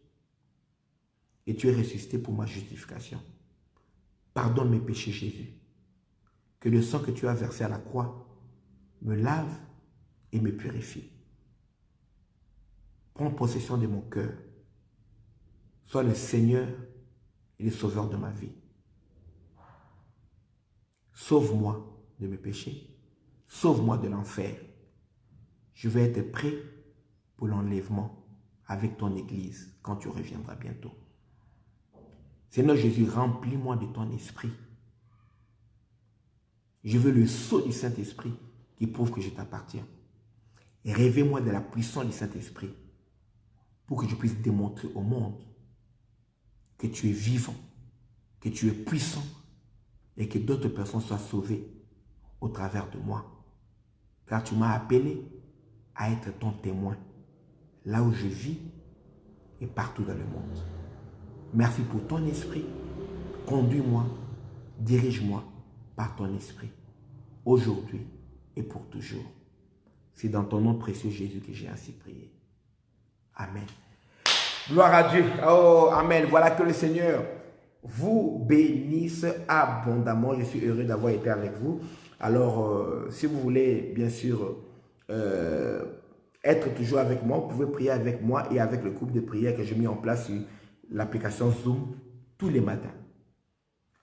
Speaker 1: et tu es ressuscité pour ma justification. Pardonne mes péchés, Jésus. Que le sang que tu as versé à la croix me lave et me purifie. Prends possession de mon cœur. Sois le Seigneur et le Sauveur de ma vie. Sauve-moi de mes péchés. Sauve-moi de l'enfer. Je vais être prêt pour l'enlèvement avec ton Église quand tu reviendras bientôt. Seigneur Jésus, remplis-moi de ton esprit. Je veux le sceau du Saint-Esprit qui prouve que je t'appartiens. Et révèle-moi de la puissance du Saint-Esprit pour que je puisse démontrer au monde que tu es vivant, que tu es puissant et que d'autres personnes soient sauvées au travers de moi. Car tu m'as appelé à être ton témoin là où je vis et partout dans le monde. Merci pour ton esprit. Conduis-moi, dirige-moi par ton esprit, aujourd'hui et pour toujours. C'est dans ton nom précieux, Jésus, que j'ai ainsi prié. Amen. Gloire à Dieu. Oh, amen. Voilà, que le Seigneur vous bénisse abondamment. Je suis heureux d'avoir été avec vous. Alors, si vous voulez, bien sûr, être toujours avec moi, vous pouvez prier avec moi et avec le groupe de prière que j'ai mis en place sur l'application Zoom tous les matins,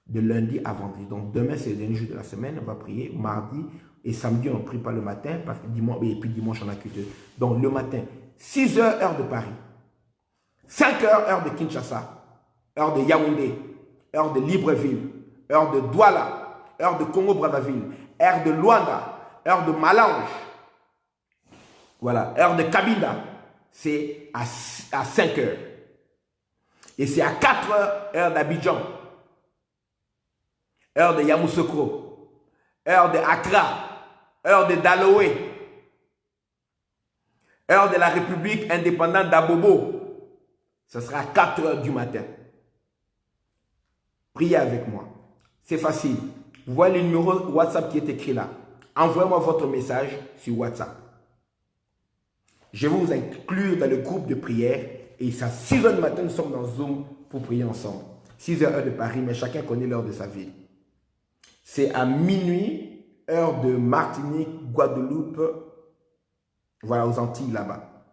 Speaker 1: de lundi à vendredi. Donc, demain, c'est le dernier jour de la semaine. On va prier mardi et samedi, on ne prie pas le matin parce que dimanche, et puis dimanche, on a culture. Donc, le matin, 6 heures, heure de Paris. 5 heures, heure de Kinshasa, heure de Yaoundé, heure de Libreville, heure de Douala, heure de Congo-Brazzaville, heure de Luanda, heure de Malange. Voilà, heure de Kabinda, c'est à 5 heures. Et c'est à 4 heures, heure d'Abidjan, heure de Yamoussoukro, heure de Accra, heure de Daloé, heure de la République indépendante d'Abobo. Ce sera à 4 heures du matin. Priez avec moi. C'est facile. Vous voyez le numéro WhatsApp qui est écrit là. Envoyez-moi votre message sur WhatsApp. Je vais vous inclure dans le groupe de prière. Et c'est à 6 heures du matin, nous sommes dans Zoom pour prier ensemble. 6 heures, heure de Paris, mais chacun connaît l'heure de sa ville. C'est à minuit, heure de Martinique, Guadeloupe. Voilà, aux Antilles là-bas.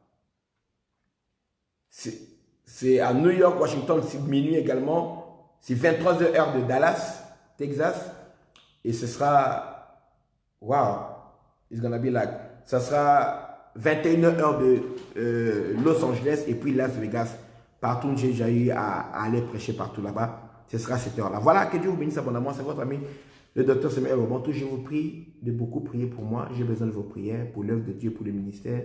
Speaker 1: C'est à New York, Washington, c'est minuit également. C'est 23 heures, heure de Dallas, Texas. Et ce sera, wow, it's gonna be like, ça sera 21 heures de Los Angeles et puis Las Vegas. Partout où j'ai déjà eu à aller prêcher partout là-bas, ce sera cette heure-là. Voilà, que Dieu vous bénisse abondamment. C'est votre ami, le docteur Samuel Robonto. Je vous prie de beaucoup prier pour moi. J'ai besoin de vos prières pour l'œuvre de Dieu, pour le ministère.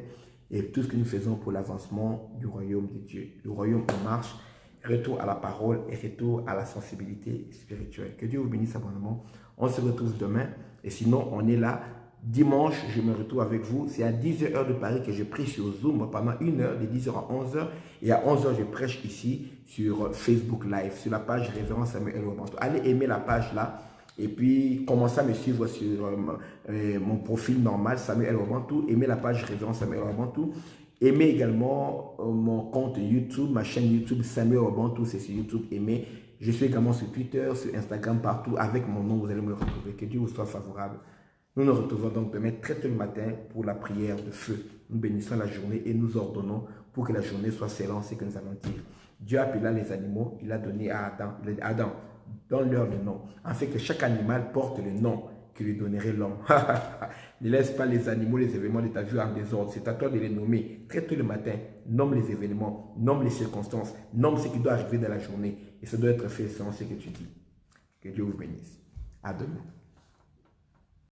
Speaker 1: Et tout ce que nous faisons pour l'avancement du royaume de Dieu. Le royaume en marche, retour à la parole et retour à la sensibilité spirituelle. Que Dieu vous bénisse abondamment. On se retrouve demain. Et sinon, on est là. Dimanche, je me retrouve avec vous. C'est à 10h heure de Paris que je prêche sur Zoom pendant 1 heure, de 10h à 11h. Et à 11h, je prêche ici sur Facebook Live, sur la page Révérend Samuel Robonto. Allez aimer la page là. Et puis, commencez à me suivre sur mon profil normal, Samuel Robonto. Aimez la page Révérend Samuel Robonto. Aimez également mon compte YouTube, ma chaîne YouTube Samuel Robonto, c'est sur YouTube. Aimez. Je suis également sur Twitter, sur Instagram, partout. Avec mon nom, vous allez me retrouver. Que Dieu vous soit favorable. Nous nous retrouvons donc demain très tôt le matin pour la prière de feu. Nous bénissons la journée et nous ordonnons pour que la journée soit scellante, ce que nous allons dire. Dieu appela les animaux, il a donné à Adam, donne-leur le nom, afin que chaque animal porte le nom que lui donnerait l'homme. Ne laisse pas les animaux, les événements de ta vie en désordre. C'est à toi de les nommer très tôt le matin. Nomme les événements, nomme les circonstances, nomme ce qui doit arriver dans la journée. Et ça doit être fait selon ce que tu dis. Que Dieu vous bénisse. À demain.